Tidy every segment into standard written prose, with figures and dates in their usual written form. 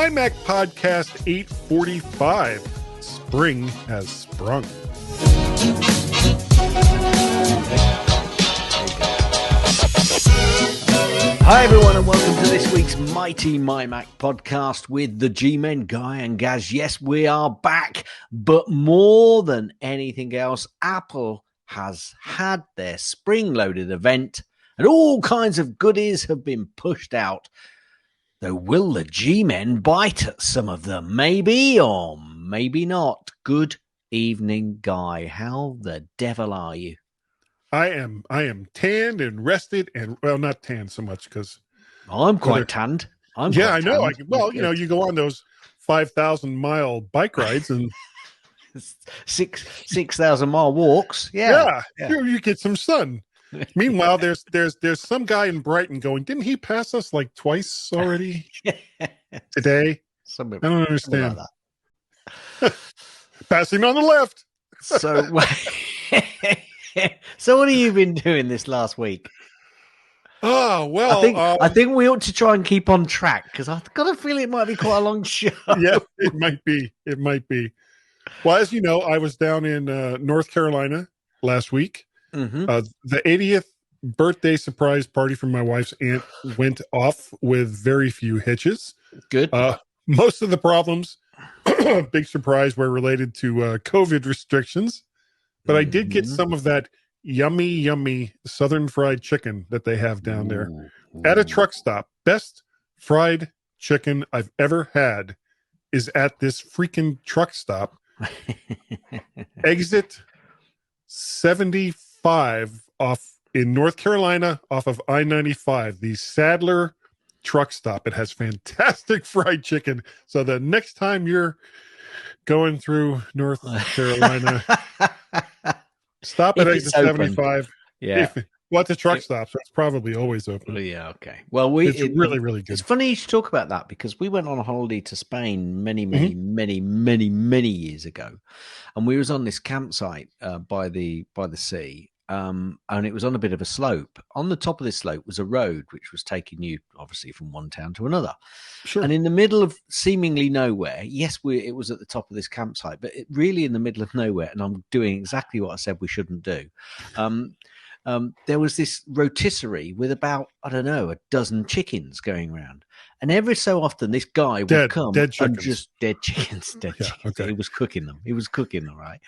MyMac Podcast 845. Spring has sprung. Hi everyone and welcome to this week's Mighty MyMac Podcast with the GMen, Guy and Gaz. Yes, we are back, but more than anything else, Apple has had their spring-loaded event and all kinds of goodies have been pushed out. Though will the G-Men bite at some of them? Maybe or maybe not. Good evening, Guy. How the devil are you? I am tanned and rested and, well, not tanned so much because I'm quite tanned. I know. You go on those 5,000-mile bike rides and 6,000-mile walks. Yeah. You get some sun. Meanwhile, there's some guy in Brighton going, didn't he pass us like twice already today? I don't understand. Like passing on the left. So what have you been doing this last week? Oh, well, I think we ought to try and keep on track because I've got a feeling it might be quite a long show. Yeah, it might be. Well, as you know, I was down in North Carolina last week. Mm-hmm. The 80th birthday surprise party from my wife's aunt went off with very few hitches. Good. Most of the problems, big surprise, were related to COVID restrictions. But I did get some of that yummy Southern fried chicken that they have down there at a truck stop. Best fried chicken I've ever had is at this freaking truck stop. Exit 75 off in North Carolina off of I-95, the Sadler truck stop. It has fantastic fried chicken. So the next time you're going through North Carolina, stop at exit 75. Yeah. It's a truck stop, so it's probably always open. Yeah, okay. Well, it's really, really good. It's funny you should talk about that because we went on a holiday to Spain many years ago, and we was on this campsite by the sea, and it was on a bit of a slope. On the top of this slope was a road which was taking you obviously from one town to another. Sure. And in the middle of seemingly nowhere, yes, it was at the top of this campsite, but it really in the middle of nowhere, and I'm doing exactly what I said we shouldn't do. There was this rotisserie with about, I don't know, a dozen chickens going around. And every so often, this guy would come and just dead chickens. Okay. He was cooking them. All right.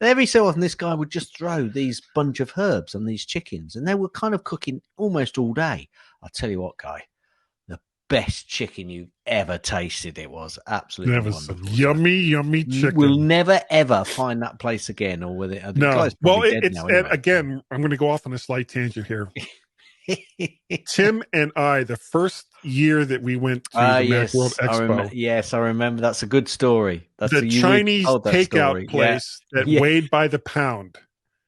And every so often, this guy would just throw these bunch of herbs on these chickens. And they were kind of cooking almost all day. I'll tell you what, Guy, the best chicken you've ever tasted. It was absolutely wonderful. Yummy chicken. We'll never, ever find that place again. Or with it. No. Well, again, I'm going to go off on a slight tangent here. Tim and I, the first year that we went to the Macworld Expo. I remember. That's a good story. That's the Chinese takeout place that weighed by the pound.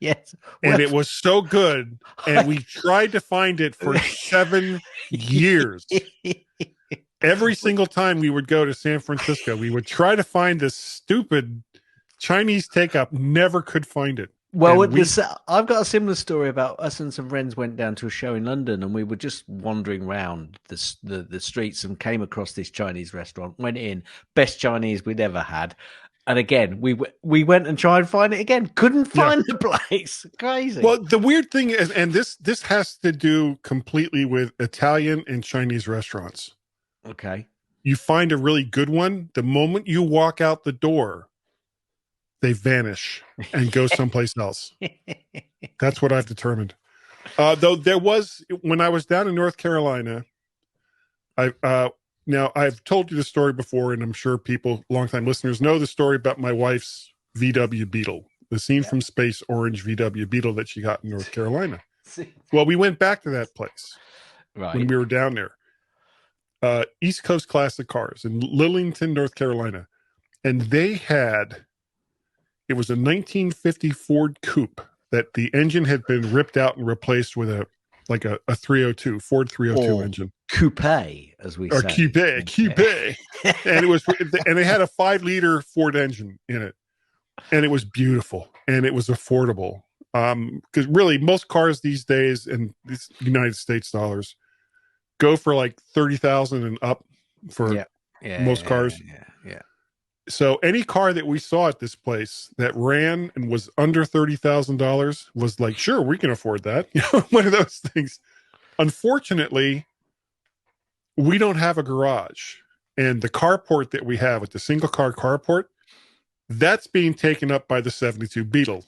Yes. And it was so good. And we tried to find it for 7 years. Every single time we would go to San Francisco, we would try to find this stupid Chinese takeout. Never could find it. Well, I've got a similar story about us and some friends went down to a show in London, and we were just wandering around the streets and came across this Chinese restaurant. Went in, best Chinese we'd ever had, and again we went and tried to find it again. Couldn't find the place. Crazy. Well, the weird thing is, and this has to do completely with Italian and Chinese restaurants. Okay, you find a really good one, the moment you walk out the door, they vanish and go someplace else. That's what I've determined. Though there was, when I was down in North Carolina, now I've told you the story before, and I'm sure people, longtime listeners, know the story about my wife's VW Beetle, the scene from Space Orange VW Beetle that she got in North Carolina. Well, we went back to that place when we were down there. East Coast Classic Cars in Lillington, North Carolina. And they had... It was a 1950 Ford Coupe that the engine had been ripped out and replaced with a 302 Ford 302 engine. Coupe, as we say. Coupe. And they had a 5-liter Ford engine in it. And it was beautiful and it was affordable. Because really most cars these days in these United States dollars go for like $30,000 and up for most cars. Yeah. So any car that we saw at this place that ran and was under $30,000 was like, sure, we can afford that. One of those things. Unfortunately, we don't have a garage, and the carport that we have with the single car carport, that's being taken up by the 72 Beetle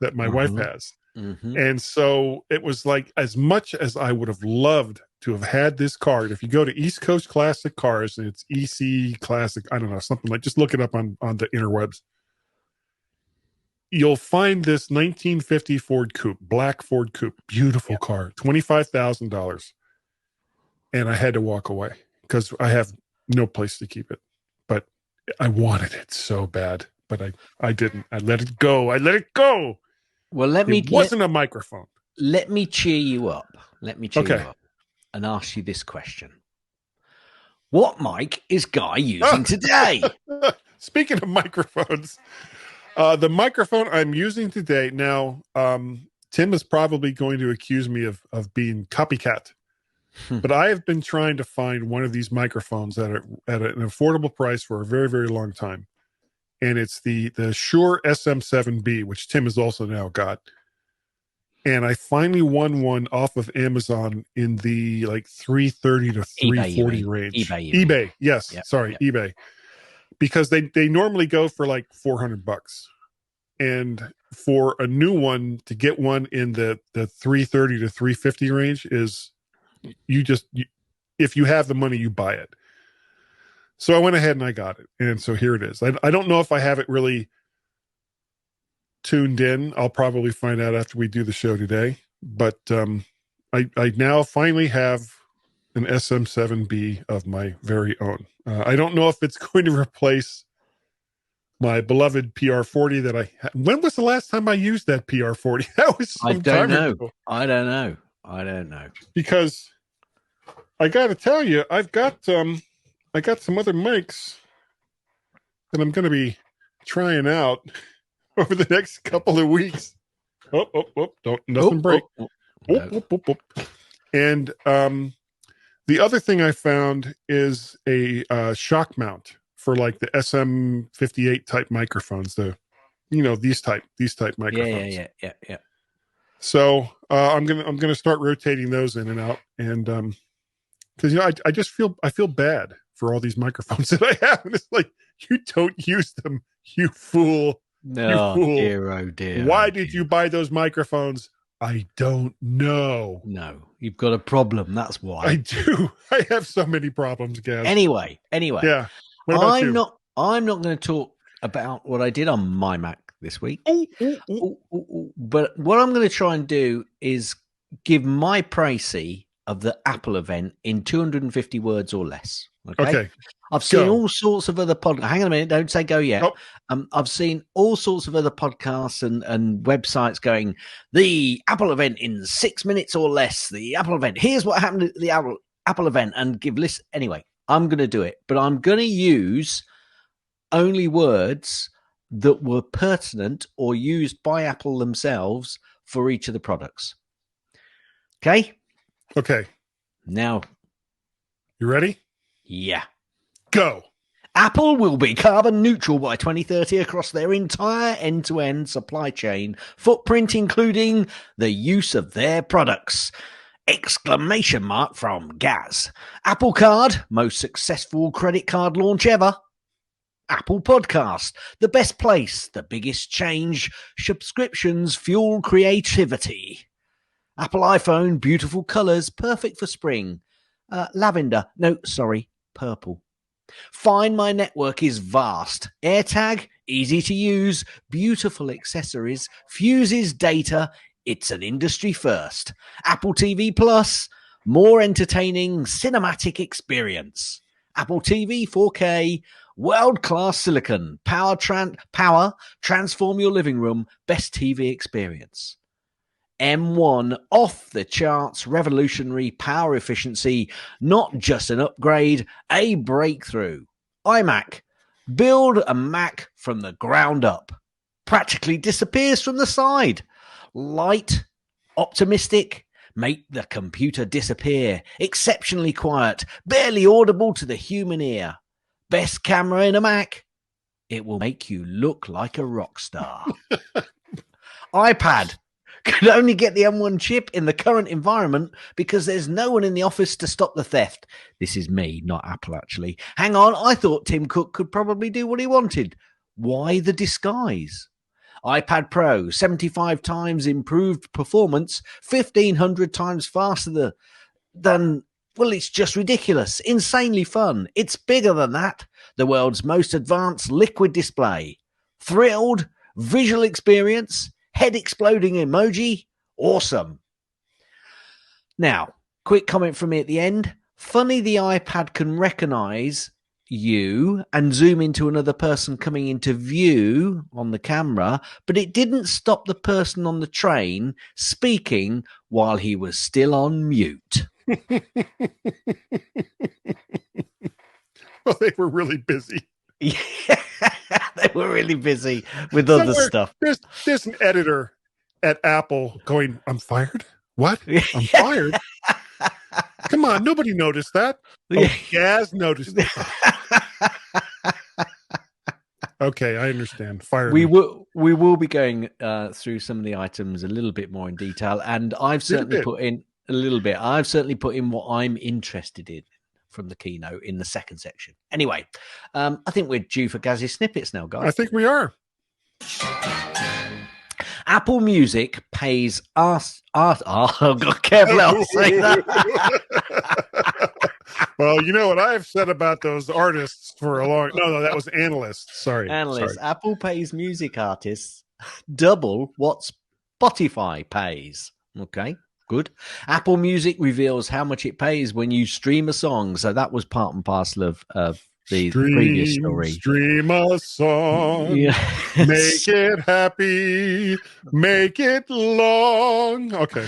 that my wife has. And so it was like, as much as I would have loved to have had this car, if you go to East Coast Classic Cars, and it's EC Classic, I don't know, something like, just look it up on the interwebs. You'll find this 1950 Ford Coupe, black Ford Coupe, beautiful car, $25,000. And I had to walk away because I have no place to keep it. But I wanted it so bad, but I didn't. I let it go. Well, it wasn't a microphone. Let me cheer you up. You up and ask you this question. What mic is Guy using today? Speaking of microphones, the microphone I'm using today, now, Tim is probably going to accuse me of being copycat, but I have been trying to find one of these microphones at an affordable price for a very, very long time. And it's the Shure Sm7b, which Tim has also now got. And I finally won one off of Amazon in the like 330 to 340 range. eBay. Yes. Yep. Sorry. Yep. eBay. Because they normally go for like $400. And for a new one, to get one in the 330 to 350 range is if you have the money, you buy it. So I went ahead and I got it. And so here it is. I don't know if I have it really tuned in. I'll probably find out after we do the show today. But I now finally have an SM7B of my very own. I don't know if it's going to replace my beloved PR40 that I had. When was the last time I used that PR40? That was some time ago. I don't know. Because I got to tell you, I got some other mics that I'm going to be trying out over the next couple of weeks. Nothing break. And the other thing I found is a shock mount for like the SM58 type microphones. These type microphones. Yeah. So I'm gonna start rotating those in and out, and because I feel bad for all these microphones that I have, and it's like, you don't use them, you fool. No, dear. Why did you buy those microphones? I don't know. No, you've got a problem. That's why. I do. I have so many problems, Gaz. Anyway. Yeah. What about you? I'm not going to talk about what I did on MyMac this week. But what I'm going to try and do is give my précis of the Apple event in 250 words or less. Okay. I've seen all sorts of other podcasts. Hang on a minute. Don't say go yet. Nope. I've seen all sorts of other podcasts and websites going, the Apple event in 6 minutes or less. The Apple event. Here's what happened at the Apple event, and give list. Anyway, I'm going to do it, but I'm going to use only words that were pertinent or used by Apple themselves for each of the products. Okay. Now, you ready? Yeah. Go. Apple will be carbon neutral by 2030 across their entire end-to-end supply chain footprint, including the use of their products. ! From Gaz. Apple Card, most successful credit card launch ever. Apple Podcast, the best place, the biggest change. Subscriptions fuel creativity. Apple iPhone, beautiful colors, perfect for spring. Lavender. No, sorry, purple. Find My Network is vast. AirTag, easy to use, beautiful accessories, fuses data. It's an industry first. Apple TV Plus, more entertaining cinematic experience. Apple TV 4K, world-class silicon, power, transform your living room, best TV experience. M1, off the charts, revolutionary power efficiency, not just an upgrade, a breakthrough. iMac, build a Mac from the ground up. Practically disappears from the side. Light, optimistic, make the computer disappear. Exceptionally quiet, barely audible to the human ear. best camera in a Mac. It will make you look like a rock star. iPad could only get the M1 chip in the current environment because there's no one in the office to stop the theft. This is me, not Apple, actually. Hang on, I thought Tim Cook could probably do what he wanted. Why the disguise? iPad Pro, 75 times improved performance, 1,500 times faster than... Well, it's just ridiculous. Insanely fun. It's bigger than that. The world's most advanced liquid display. Thrilled? Visual experience? Head exploding emoji? Awesome. Now, quick comment from me at the end. Funny the iPad can recognize you and zoom into another person coming into view on the camera, but it didn't stop the person on the train speaking while he was still on mute. Well, they were really busy. Yeah, they were really busy with other stuff. There's an editor at Apple going, I'm fired? What? I'm fired? Come on, nobody noticed that. Oh, Gaz noticed it. Okay, I understand. Fire. We will be going through some of the items a little bit more in detail, and I've certainly put in a little bit. I've certainly put in what I'm interested in from the keynote in the second section. Anyway, I think we're due for Gazzy snippets now, guys. I think we are. Apple Music pays us. Oh, God, careful how I say that. Well, you know what I've said about those artists for a long... No, that was analysts. Sorry. Analysts. Sorry. Apple pays music artists double what Spotify pays. Okay, good. Apple Music reveals how much it pays when you stream a song. So that was part and parcel of the previous story. Stream a song. Yeah. Make it happy. Make it long. Okay.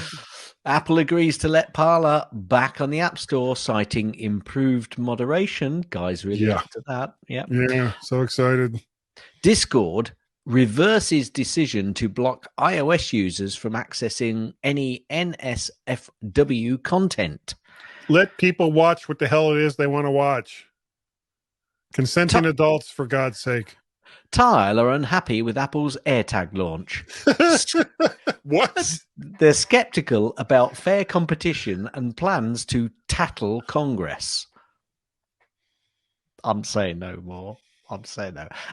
Apple agrees to let Parler back on the App Store, citing improved moderation. Guys really after that. Yeah, so excited. Discord reverses decision to block iOS users from accessing any NSFW content. Let people watch what the hell it is they want to watch. Consenting adults, for God's sake. Tile are unhappy with Apple's AirTag launch. What? They're skeptical about fair competition and plans to tattle Congress. I'm saying no more.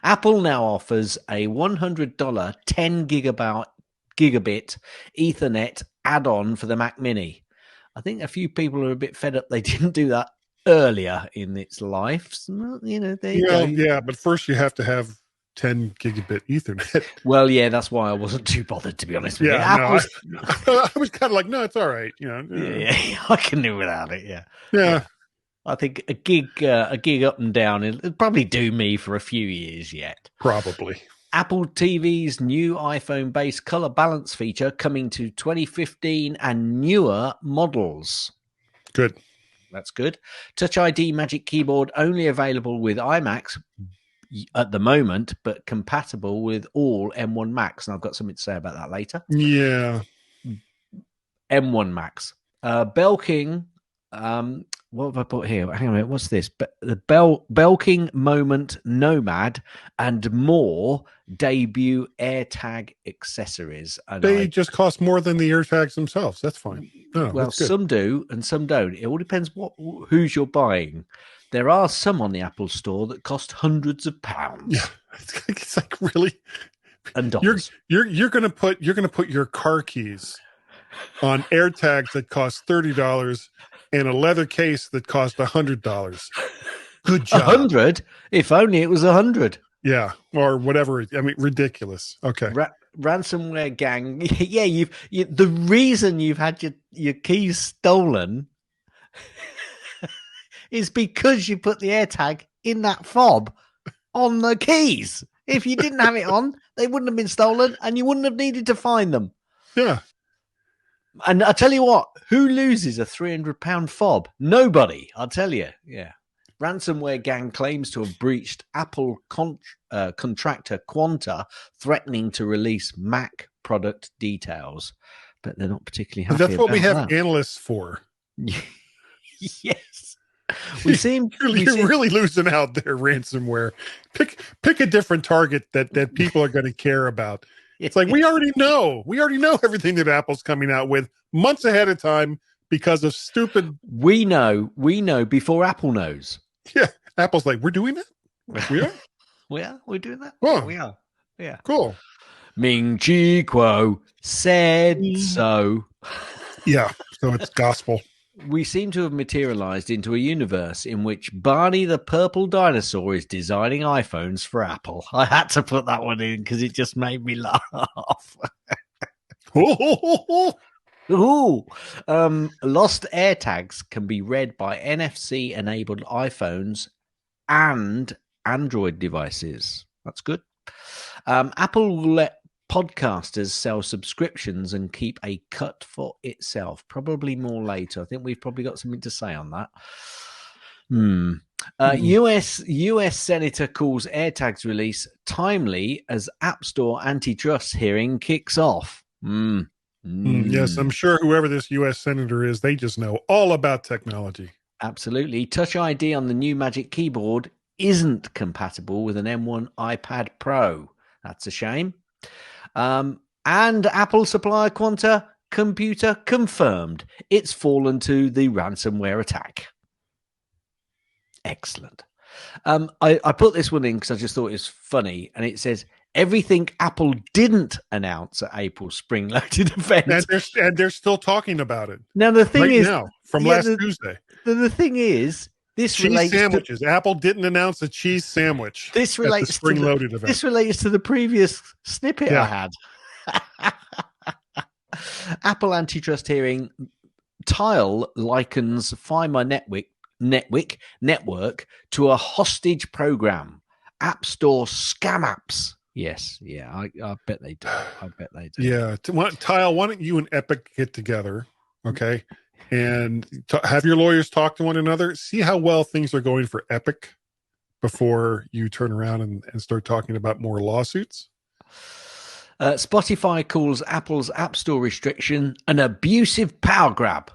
Apple now offers a $100 10 gigabit Ethernet add-on for the Mac Mini. I think a few people are a bit fed up they didn't do that earlier in its life. So, there you go. Yeah, but first you have to have 10 gigabit Ethernet. Well, yeah, that's why I wasn't too bothered, to be honest with you. I was kind of like, no, it's all right. Yeah, I can do without it. Yeah. I think a gig up and down, it'll probably do me for a few years yet. Probably. Apple TV's new iPhone-based color balance feature coming to 2015 and newer models. Good. That's good. Touch ID Magic Keyboard only available with Imacs at the moment, but compatible with all M1 Macs. And I've got something to say about that later. Yeah. M1 Macs. Belking. What have I put here? Hang on a minute. What's this? The Belking Moment Nomad and more debut AirTag accessories. And they just cost more than the AirTags themselves. That's fine. No, well, some do and some don't. It all depends whose you're buying. There are some on the Apple Store that cost hundreds of pounds. Yeah, it's like really. And dollars. You're gonna put your car keys on AirTags that cost $30 and a leather case that cost $100. Good job. 100? If only it was 100. Yeah, or whatever. I mean, ridiculous. Okay. Ransomware gang. Yeah, the reason you've had your keys stolen is because you put the AirTag in that fob on the keys. If you didn't have it on, they wouldn't have been stolen and you wouldn't have needed to find them. Yeah. And I tell you what, who loses a £300 fob? Nobody, I'll tell you. Yeah. Ransomware gang claims to have breached Apple contractor Quanta, threatening to release Mac product details. But they're not particularly happy. That's what we have that. Analysts for. Yes. You're really losing out there, ransomware. Pick a different target that people are going to care about. It's like we already know everything that Apple's coming out with months ahead of time because of stupid. We know before Apple knows. Yeah, Apple's like, we're doing that. We are. We're doing that. Oh, yeah, we are. Yeah, cool. Ming Chi Kuo said so. Yeah, so it's gospel. We seem to have materialized into a universe in which Barney the purple dinosaur is designing iPhones for Apple. I had to put that one in because it just made me laugh. Ooh. Lost AirTags can be read by NFC-enabled iPhones and Android devices. That's good. Apple will let podcasters sell subscriptions and keep a cut for itself. Probably more later. I think we've probably got something to say on that. US Senator calls AirTags release timely as App Store antitrust hearing kicks off. Yes, I'm sure whoever this US Senator is, they just know all about technology. Absolutely. Touch ID on the new Magic Keyboard isn't compatible with an M1 iPad Pro. That's a shame. And Apple supplier Quanta Computer confirmed it's fallen to the ransomware attack. Excellent. I put this one in because I just thought it was funny, and it says everything Apple didn't announce at April's spring-loaded event, and they're still talking about it. Now the thing is, last Tuesday. The thing is, this cheese relates sandwiches. Apple didn't announce a cheese sandwich. This relates to spring-loaded event. This relates to the previous snippet I had. Apple antitrust hearing. Tile likens Find My network to a hostage program. App Store scam apps. Yes, yeah, I bet they do. Yeah, Tile, why don't you and Epic get together, okay, and have your lawyers talk to one another, see how well things are going for Epic before you turn around and start talking about more lawsuits. Spotify calls Apple's App Store restriction an abusive power grab.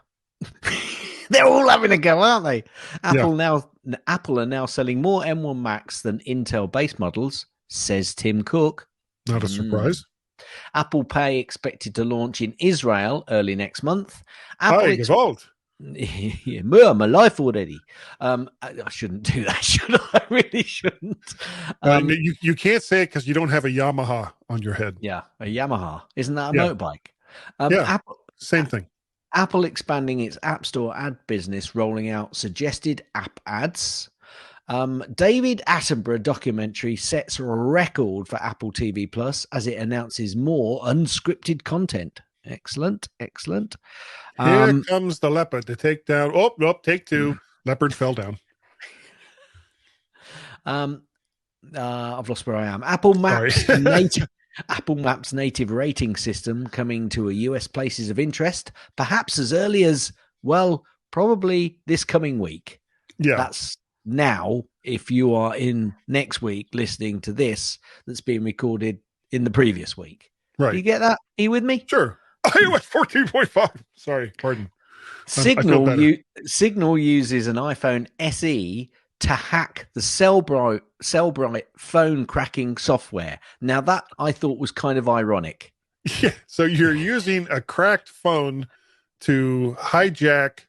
They're all having a go, aren't they? Apple are now selling more M1 Macs than Intel base models, says Tim Cook. Not a surprise. Apple Pay expected to launch in Israel early next month. Yeah, my life already. I shouldn't do that, should I? I really shouldn't. You can't say it because you don't have a Yamaha on your head. Yeah, a Yamaha. Isn't that a motorbike? Same thing. Apple expanding its App Store ad business, rolling out suggested app ads. David Attenborough documentary sets a record for Apple TV Plus as it announces more unscripted content. Excellent. Here comes the leopard to take down. Oh, nope, take two. Leopard fell down. I've lost where I am. Apple Maps native rating system coming to a US places of interest, perhaps as early as, well, probably this coming week. Yeah. That's now, if you are in next week listening to this, that's being recorded in the previous week. Right. You get that? Are you with me? Sure. iOS 14.5. Sorry, pardon. Signal uses an iPhone SE to hack the Cellbrite phone cracking software. Now that I thought was kind of ironic. Yeah. So you're using a cracked phone to hijack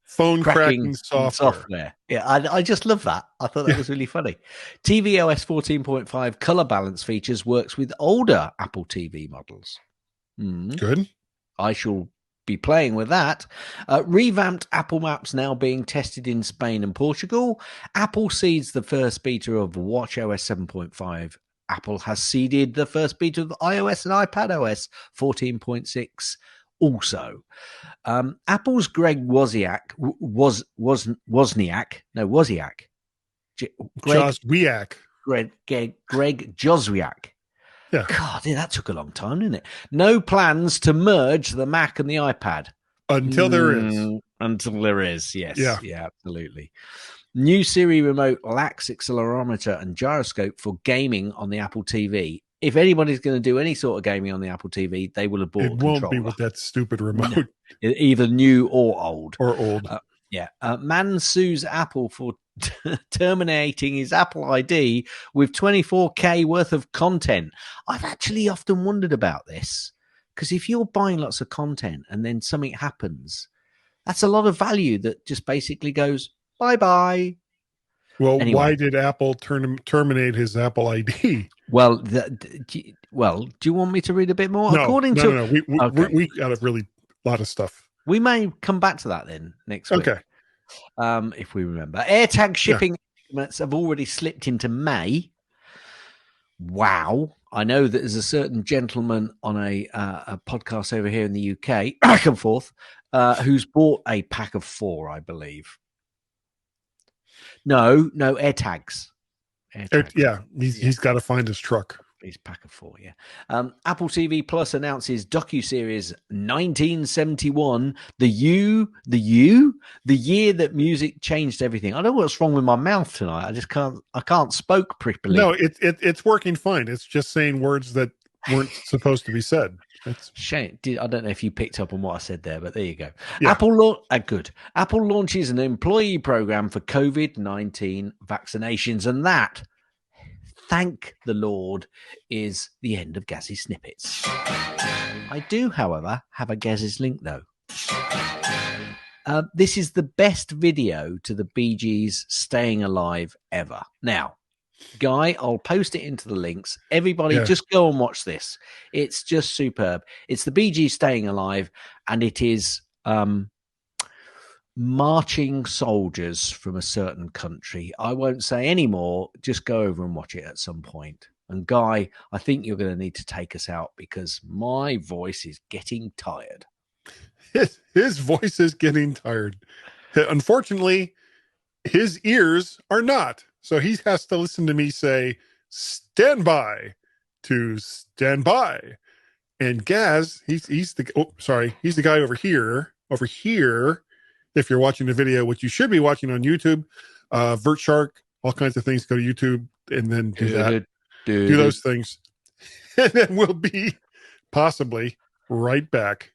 phone cracking software. Yeah, I just love that. I thought that was really funny. tvOS 14.5 color balance features works with older Apple TV models. Good. I shall be playing with that. Revamped Apple Maps now being tested in Spain and Portugal. Apple seeds the first beta of watchOS 7.5. Apple has seeded the first beta of iOS and iPadOS 14.6 also. Apple's Greg Wozniak. Greg Joswiak. Yeah. God, that took a long time, didn't it? No plans to merge the Mac and the iPad. Until there is. Until there is, yes. Yeah, absolutely. New Siri remote lacks accelerometer and gyroscope for gaming on the Apple TV. If anybody's going to do any sort of gaming on the Apple TV, they will have bought a controller. It won't be with that stupid remote. Either new or old. Yeah. Man sues Apple for terminating his Apple ID with 24K worth of content. I've actually often wondered about this, because if you're buying lots of content and then something happens, that's a lot of value that just basically goes bye-bye. Well, anyway, why did Apple terminate his Apple ID? Well, do you want me to read a bit more? No. We got a really lot of stuff. We may come back to that then next week. Okay. If we remember. AirTag shipping estimates have already slipped into May. Wow. I know that there's a certain gentleman on a podcast over here in the UK, back and forth, who's bought a pack of 4, I believe. No, AirTags. He's got to find his truck. His pack of 4, yeah. Apple TV Plus announces docuseries 1971, the year that music changed everything. I don't know what's wrong with my mouth tonight. I can't spoke properly. No, it's working fine. It's just saying words that weren't supposed to be said. Shame. I don't know if you picked up on what I said there, but there you go. Yeah. Apple launches an employee program for COVID-19 vaccinations, and that, thank the Lord, is the end of Gaz's snippets. I do, however, have a Gaz's link, though. This is the best video to the Bee Gees staying alive ever. Now, Guy, I'll post it into the links. Everybody, just go and watch this. It's just superb. It's the Bee Gees staying alive, and it is marching soldiers from a certain country. I won't say any more. Just go over and watch it at some point. And Guy, I think you're going to need to take us out because my voice is getting tired. His voice is getting tired. Unfortunately, his ears are not. So he has to listen to me say, stand by to stand by. And Gaz, he's the guy over here. If you're watching the video, which you should be watching on YouTube, Vert Shark, all kinds of things, go to YouTube and then do those things. And then we'll be possibly right back.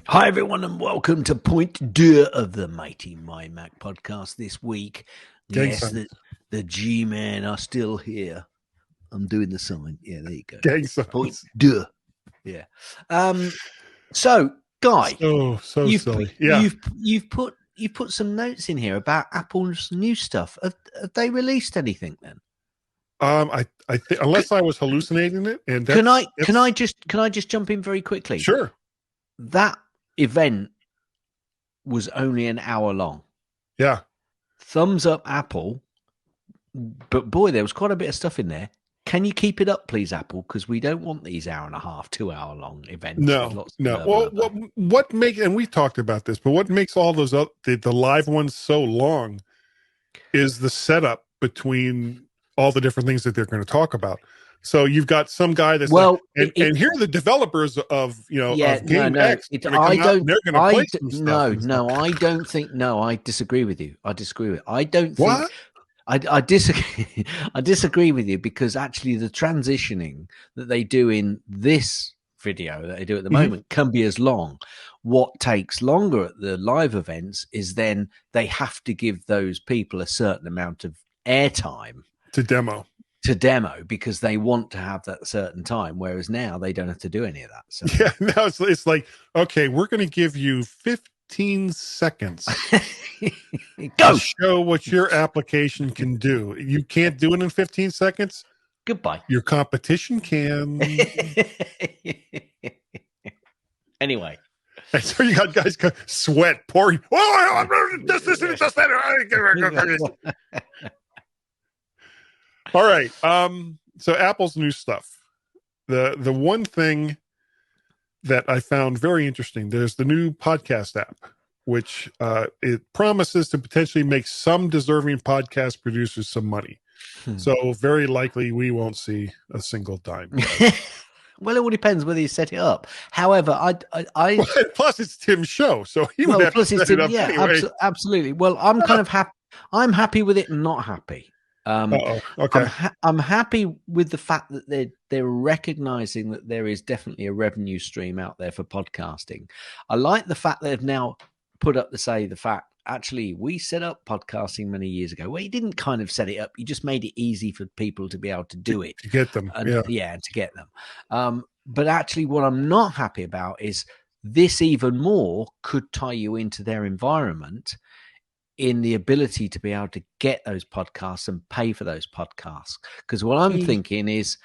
Hi, everyone, and welcome to Point 2 of the Mighty MyMac podcast this week. Yes, the G-Men are still here. I'm doing the sign. Yeah, there you go. Point 2. Yeah. So, Guy, so silly. Yeah. You've put some notes in here about Apple's new stuff. Have they released anything then? I think unless I was hallucinating it, and can I just jump in very quickly? Sure. That event was only an hour long. Yeah. Thumbs up, Apple. But boy, there was quite a bit of stuff in there. Can you keep it up, please, Apple? Because we don't want these 1.5, 2 hour long events. No. Well, what makes, and we talked about this, but what makes all those the live ones so long is the setup between all the different things that they're going to talk about. So you've got some guy that's and here are the developers of GameX. I disagree with you. I don't think what? I disagree. I disagree with you because actually the transitioning that they do in this video that they do at the moment can be as long. What takes longer at the live events is then they have to give those people a certain amount of airtime to demo because they want to have that certain time, whereas now they don't have to do any of that. So yeah, now it's like, okay, we're going to give you 15 seconds to show what your application can do. You can't do it in 15 seconds. Goodbye. Your competition can. Anyway. And so you got guys sweat pouring. Oh, this and just that. All right. So Apple's new stuff. The one thing that I found very interesting, there's the new podcast app, which it promises to potentially make some deserving podcast producers some money. So very likely we won't see a single dime. Well, it all depends whether you set it up. However, plus it's Tim's show, so he would have to set it up anyway. Absolutely. Well, I'm kind of happy. I'm happy with it and not happy. Okay. I'm happy with the fact that they're recognizing that there is definitely a revenue stream out there for podcasting. I like the fact that they've now put up the fact, actually, we set up podcasting many years ago. Well, you didn't kind of set it up. You just made it easy for people to be able to do it. To get them. And, to get them. But actually, what I'm not happy about is this even more could tie you into their environment in the ability to be able to get those podcasts and pay for those podcasts. Because what I'm thinking is,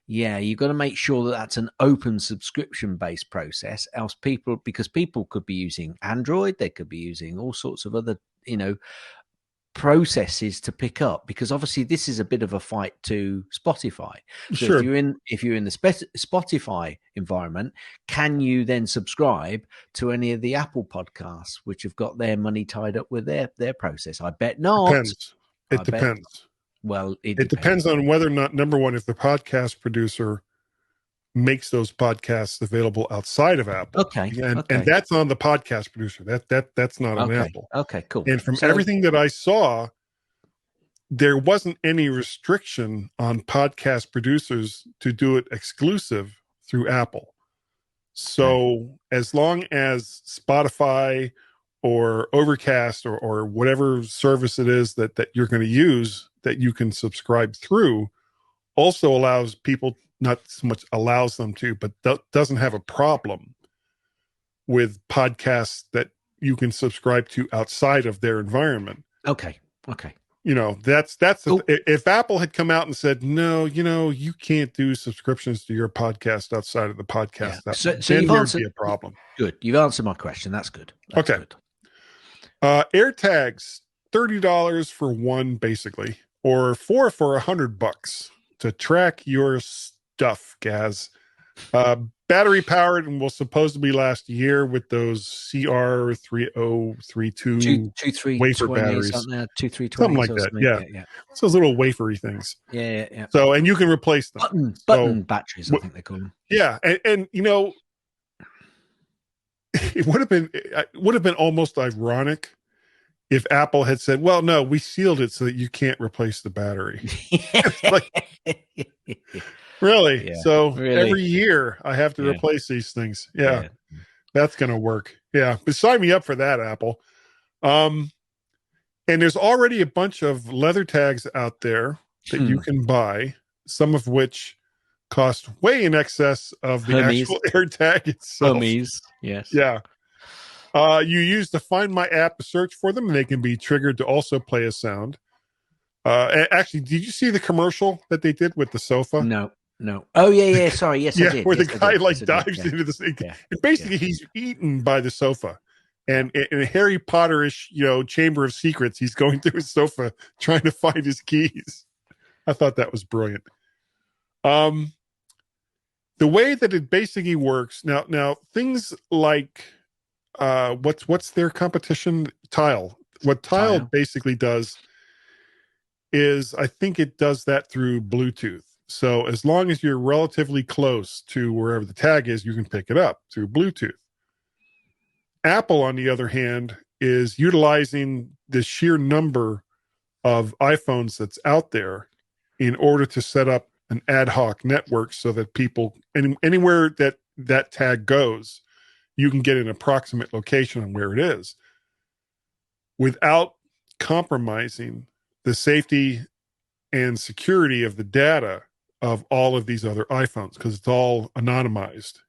you've got to make sure that that's an open subscription-based process. Else because people could be using Android, they could be using all sorts of other, processes to pick up, because obviously this is a bit of a fight to Spotify. So sure. if you're in the Spotify environment, can you then subscribe to any of the Apple podcasts which have got their money tied up with their process? I bet not. It depends. It depends on whether or not, number one, if the podcast producer makes those podcasts available outside of Apple. Okay. And that's on the podcast producer. That's not on Apple. Okay, cool. And from everything that I saw, there wasn't any restriction on podcast producers to do it exclusive through Apple. So as long as Spotify or Overcast or whatever service it is that you're going to use that you can subscribe through, also allows people, not so much allows them to, but doesn't have a problem with podcasts that you can subscribe to outside of their environment. Okay. That's if Apple had come out and said, no, you can't do subscriptions to your podcast outside of the podcast. Then there'd be a problem. Good. You've answered my question. That's good. That's good. AirTags, $30 for one, basically, or $4 for $100 to track your stuff, Gaz. Battery powered and will supposedly last a year with those CR3032 wafer batteries. Something like that. Yeah. It's those little wafery things. Yeah. So, and you can replace them. Button batteries, I think they call them. Yeah. And it would have been almost ironic if Apple had said, well, no, we sealed it so that you can't replace the battery. Really? Yeah, so every year I have to replace these things. Yeah. That's going to work. Yeah. But sign me up for that, Apple. And there's already a bunch of leather tags out there that you can buy, some of which cost way in excess of the actual AirTag itself. Yes. Yeah. You use the Find My app to search for them, and they can be triggered to also play a sound. Actually, did you see the commercial that they did with the sofa? No. Oh, yeah. Sorry. Yes, I did. Where the guy dives into the thing. Yeah. And basically, he's eaten by the sofa. And in a Harry Potter-ish, Chamber of Secrets, he's going through his sofa trying to find his keys. I thought that was brilliant. The way that it basically works now, things like what's their competition? Tile. What Tile basically does is, I think it does that through Bluetooth. So as long as you're relatively close to wherever the tag is, you can pick it up through Bluetooth. Apple, on the other hand, is utilizing the sheer number of iPhones that's out there in order to set up an ad hoc network so that people, anywhere that tag goes, you can get an approximate location on where it is without compromising the safety and security of the data of all of these other iPhones, because it's all anonymized.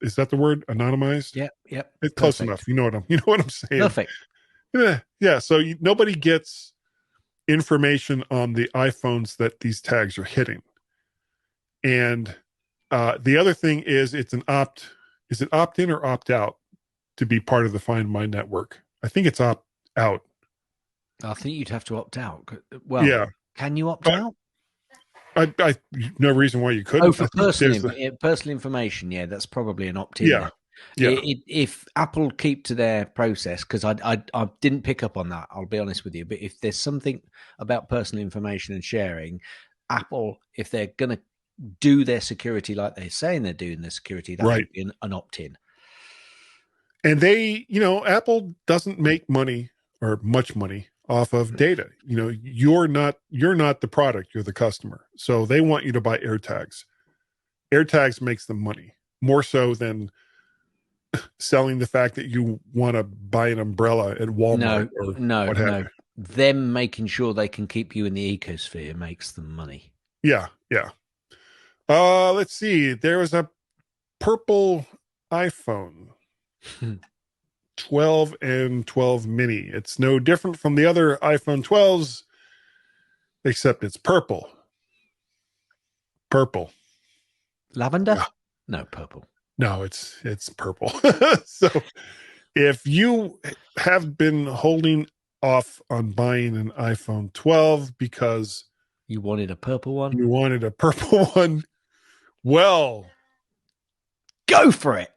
Is that the word, anonymized? Yep. It's close enough. You know what I'm saying? Perfect. Yeah. So nobody gets information on the iPhones that these tags are hitting. And the other thing is, is it opt-in or opt-out to be part of the Find My network? I think it's opt-out. I think you'd have to opt out. Well, yeah. Can you opt out? I no reason why you couldn't. Oh, for personal information, that's probably an opt-in. Yeah. If Apple keep to their process, because I didn't pick up on that, I'll be honest with you. But if there's something about personal information and sharing, Apple, if they're going to do their security like they're saying they're doing their security, that would be an opt-in. And they, Apple doesn't make money or much money off of data. You know, you're not the product, you're the customer. So they want you to buy AirTags. AirTags makes them money more so than selling the fact that you want to buy an umbrella at Walmart No. Them making sure they can keep you in the ecosphere makes them money. Yeah. Let's see. There was a purple iPhone 12 and 12 mini. It's no different from the other iPhone 12s, except it's purple. Lavender? Yeah. No, purple. No, it's purple. So if you have been holding off on buying an iPhone 12 because you wanted a purple one, well, go for it.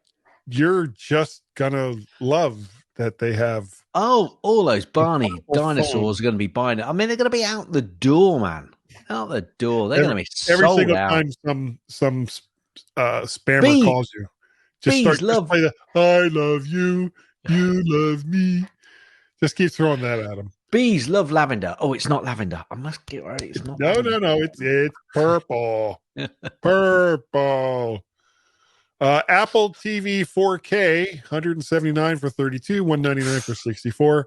You're just gonna love that they have. Oh, all those Barney dinosaurs are going to be buying it. I mean, they're going to be out the door, man. Out the door. They're going to be every sold single out. Time some spammer calls you, just play the "I love you, you love me." Just keep throwing that at them. Bees love lavender. Oh, it's not lavender. I must get right. It's not. No. It's purple. Purple. Apple TV 4K, $179 for 32, $199 for 64.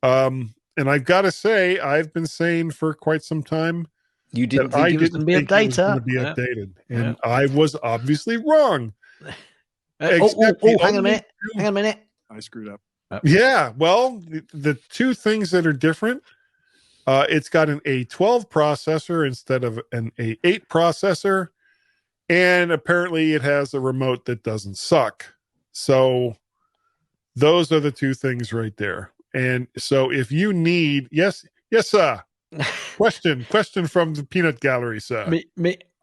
And I've got to say, I've been saying for quite some time you didn't think it was going to be updated, and I was obviously wrong. Hang on a minute. I screwed up. Yeah, well, the two things that are different, it's got an A12 processor instead of an A8 processor. And apparently it has a remote that doesn't suck. So those are the two things right there. And so if you need, yes, sir. Question from the peanut gallery, sir.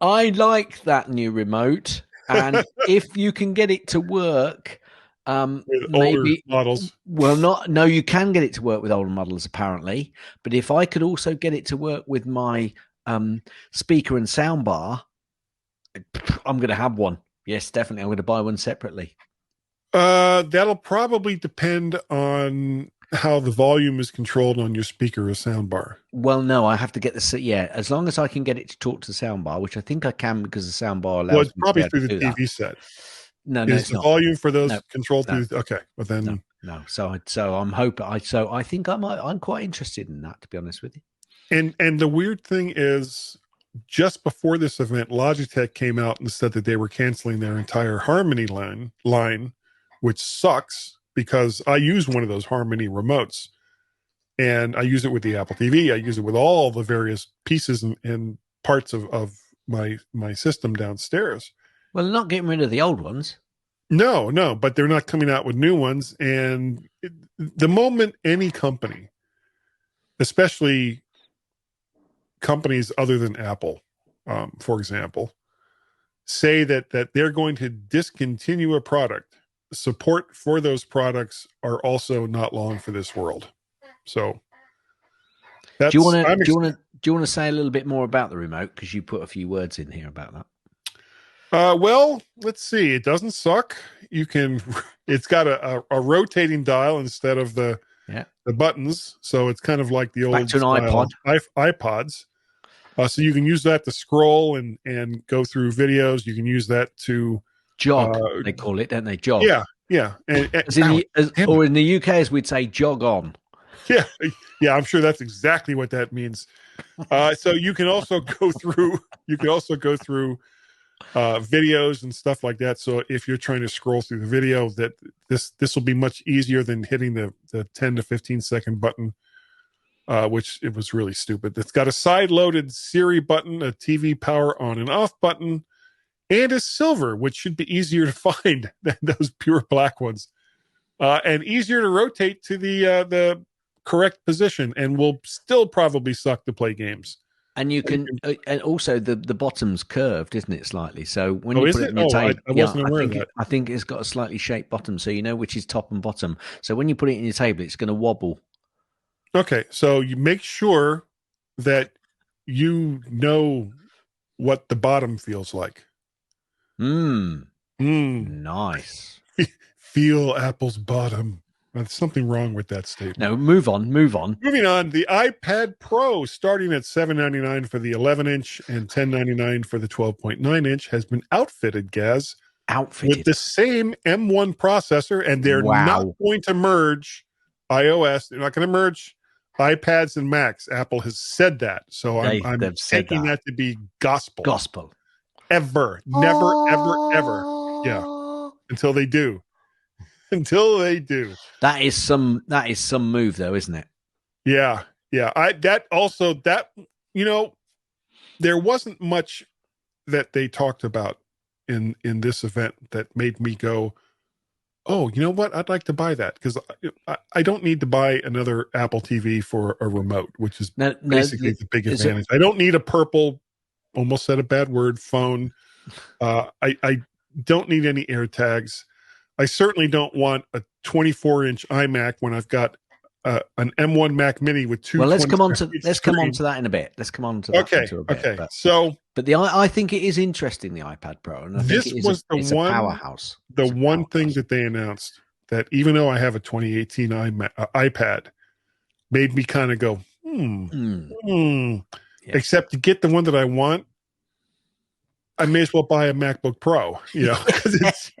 I like that new remote. And if you can get it to work, with older models. Well, no, you can get it to work with older models apparently. But if I could also get it to work with my speaker and soundbar, I'm going to have one. Yes, definitely. I'm going to buy one separately. That'll probably depend on how the volume is controlled on your speaker or soundbar. Well, no, I have to get the as long as I can get it to talk to the soundbar, which I think I can because the soundbar allows. Well, it's probably through the TV set. No, is it's the not. Volume for those controlled through. Okay, well then, no. So I'm hoping. I think I'm quite interested in that, to be honest with you. And the weird thing is, just before this event, Logitech came out and said that they were canceling their entire Harmony line, which sucks because I use one of those Harmony remotes, and I use it with the Apple TV. I use it with all the various pieces and parts of my system downstairs. Well, they're not getting rid of the old ones. No, but they're not coming out with new ones. And the moment any company, especially companies other than Apple, for example, say that they're going to discontinue a product, support for those products are also not long for this world. So that's, do you want to say a little bit more about the remote, because you put a few words in here about that? Well, let's see. It doesn't suck. It's got a rotating dial instead of the buttons. So it's kind of like the old iPods. So you can use that to scroll and go through videos. You can use that to jog. They call it, don't they? Jog. Yeah. Or in the UK, as we'd say, jog on. Yeah. I'm sure that's exactly what that means. So you can also go through. Videos and stuff like that. So if you're trying to scroll through the video, that this will be much easier than hitting the 10 to 15 second button, which it was really stupid. It's got a side-loaded Siri button, a TV power on and off button, and a silver, which should be easier to find than those pure black ones, and easier to rotate to the correct position, and will still probably suck to play games. And you can, and also the bottom's curved, isn't it, slightly? So when you put it in your table, I wasn't aware of that. I think it's got a slightly shaped bottom, so you know which is top and bottom. So when you put it in your table, it's going to wobble. Okay, so you make sure that you know what the bottom feels like. Nice. Feel Apple's bottom. There's something wrong with that statement. No, move on. Moving on, the iPad Pro, starting at $799 for the 11-inch and $1099 for the 12.9-inch, has been outfitted, Gaz, with the same M1 processor, and they're not going to merge iOS. They're not going to merge iPads and Macs. Apple has said that, so I'm taking that to be gospel. Ever, never, ever, yeah. Until they do. That is some move, though, isn't it? Yeah. There wasn't much that they talked about in this event that made me go, oh, you know what? I'd like to buy that, because I don't need to buy another Apple TV for a remote, which is basically the big advantage. I don't need a purple, almost said a bad word, phone. I don't need any AirTags. I certainly don't want a 24-inch iMac when I've got an M1 Mac Mini with two. Well, let's come on to that in a bit. Okay. But I think it is interesting, the iPad Pro, and I think it's a powerhouse. The one thing that they announced, that even though I have a 2018 iPad, made me kind of go, Yeah. Except to get the one that I want, I may as well buy a MacBook Pro, because it's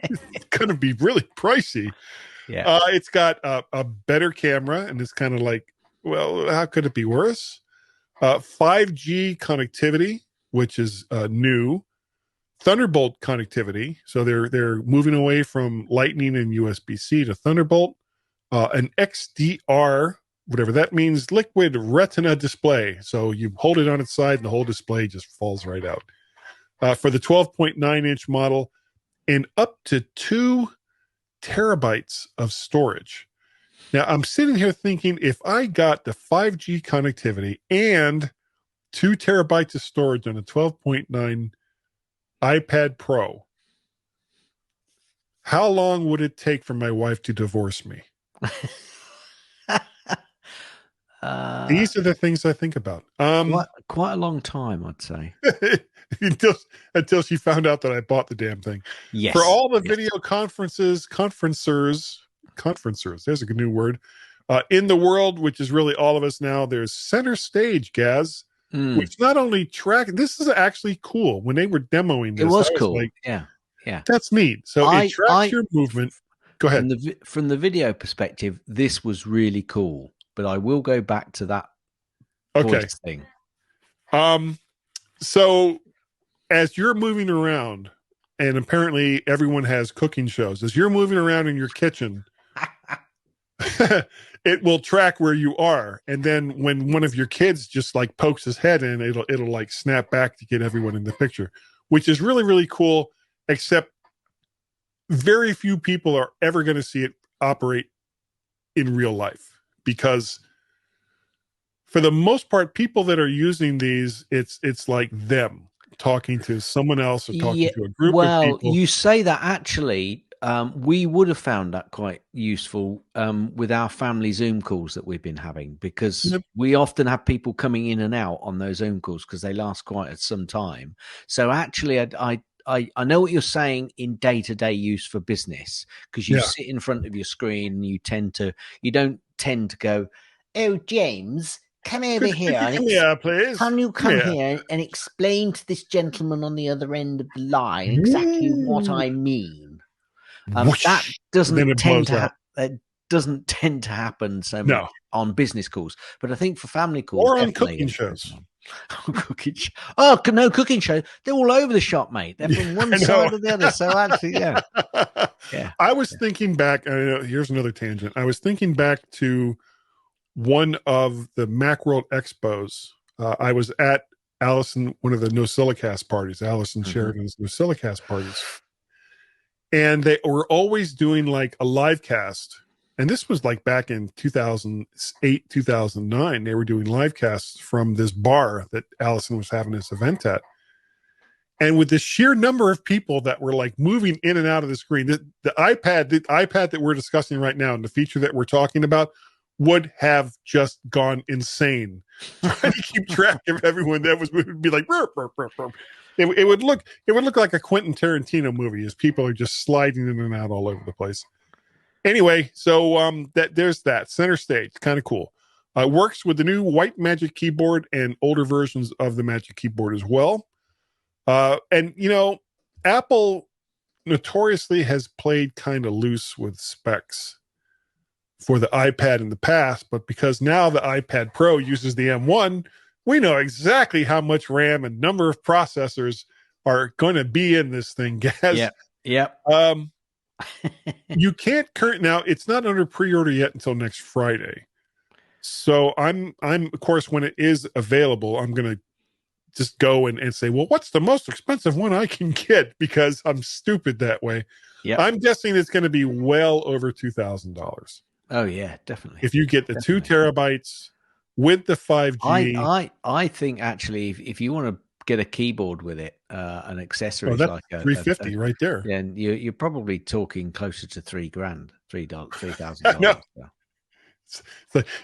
going to be really pricey. Yeah, it's got a better camera, and it's kind of like, well, how could it be worse? 5G connectivity, which is new. Thunderbolt connectivity, so they're moving away from Lightning and USB-C to Thunderbolt. An XDR, whatever that means, liquid retina display. So you hold it on its side, and the whole display just falls right out. For the 12.9-inch model, and up to 2 terabytes of storage. Now, I'm sitting here thinking, if I got the 5G connectivity and 2 terabytes of storage on a 12.9 iPad Pro, how long would it take for my wife to divorce me? These are the things I think about. Quite a long time, I'd say. until she found out that I bought the damn thing. Yes. For all the video conferencers, there's a good new word, in the world, which is really all of us now, there's Center Stage, Gaz, which not only this is actually cool. When they were demoing this, it was cool. Like, yeah. That's neat. So it tracks your movement. Go ahead. From the video perspective, this was really cool, but I will go back to that voice thing. So as you're moving around, and apparently everyone has cooking shows, as you're moving around in your kitchen, it will track where you are. And then when one of your kids just like pokes his head in, it'll like snap back to get everyone in the picture, which is really, really cool, except very few people are ever going to see it operate in real life, because for the most part, people that are using these, it's like them talking to someone else or talking to a group of people. Well, you say that, actually, we would have found that quite useful with our family Zoom calls that we've been having, because we often have people coming in and out on those Zoom calls because they last quite some time. So actually, I know what you're saying in day-to-day use for business, because you sit in front of your screen and you don't tend to go, oh, James, come over here. Please. Can you come here and explain to this gentleman on the other end of the line exactly what I mean? That doesn't tend to happen so much on business calls, but I think for family calls, or on cooking shows. Cooking show. They're all over the shop, mate. They're from one side to the other. So actually, yeah. I was thinking back. Here's another tangent. I was thinking back to one of the Macworld Expos. I was at Allison, one of the NosillaCast parties, Allison Sheridan's NosillaCast parties. And they were always doing like a live cast. And this was like back in 2008, 2009. They were doing live casts from this bar that Allison was having this event at. And with the sheer number of people that were like moving in and out of the screen, the iPad that we're discussing right now and the feature that we're talking about would have just gone insane trying to keep track of everyone that would be like, burp, burp, burp, burp. It would look like a Quentin Tarantino movie as people are just sliding in and out all over the place. Anyway, so there's that center stage, kind of cool. Works with the new white Magic Keyboard and older versions of the Magic Keyboard as well. And Apple notoriously has played kind of loose with specs for the iPad in the past, but because now the iPad Pro uses the M1, we know exactly how much RAM and number of processors are going to be in this thing, guys. Yep. You can't now it's not under pre-order yet until next Friday. So I'm of course, when it is available, I'm going to just go and say, well, what's the most expensive one I can get? Because I'm stupid that way. Yep. I'm guessing it's going to be well over $2,000. Oh yeah, definitely. If you get the 2 terabytes with the 5G, I think actually, if you want to get a keyboard with it, an accessory like a $350 right there, then you're probably talking closer to $3,000, $3,000. No.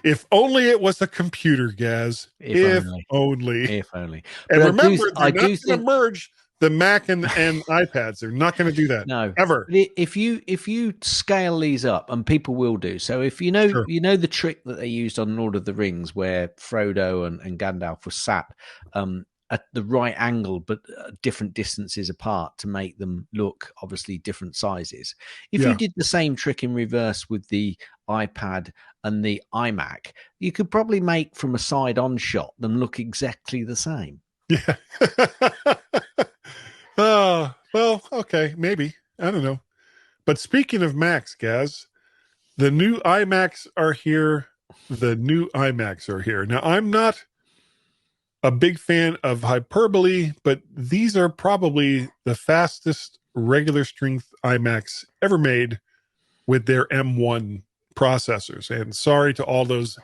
If only it was a computer, Gaz. If only. And but remember, they're not going to merge the Mac and iPads. They're not going to do that. No, ever. If you scale these up, and people will do so, if you know the trick that they used on Lord of the Rings, where Frodo and Gandalf were sat at the right angle but different distances apart to make them look obviously different sizes. If you did the same trick in reverse with the iPad and the iMac, you could probably make from a side-on shot them look exactly the same. Yeah. Well, okay, maybe. I don't know. But speaking of Macs, Gaz, the new iMacs are here. The new iMacs are here. Now, I'm not a big fan of hyperbole, but these are probably the fastest regular strength iMacs ever made with their M1 processors. And sorry to all those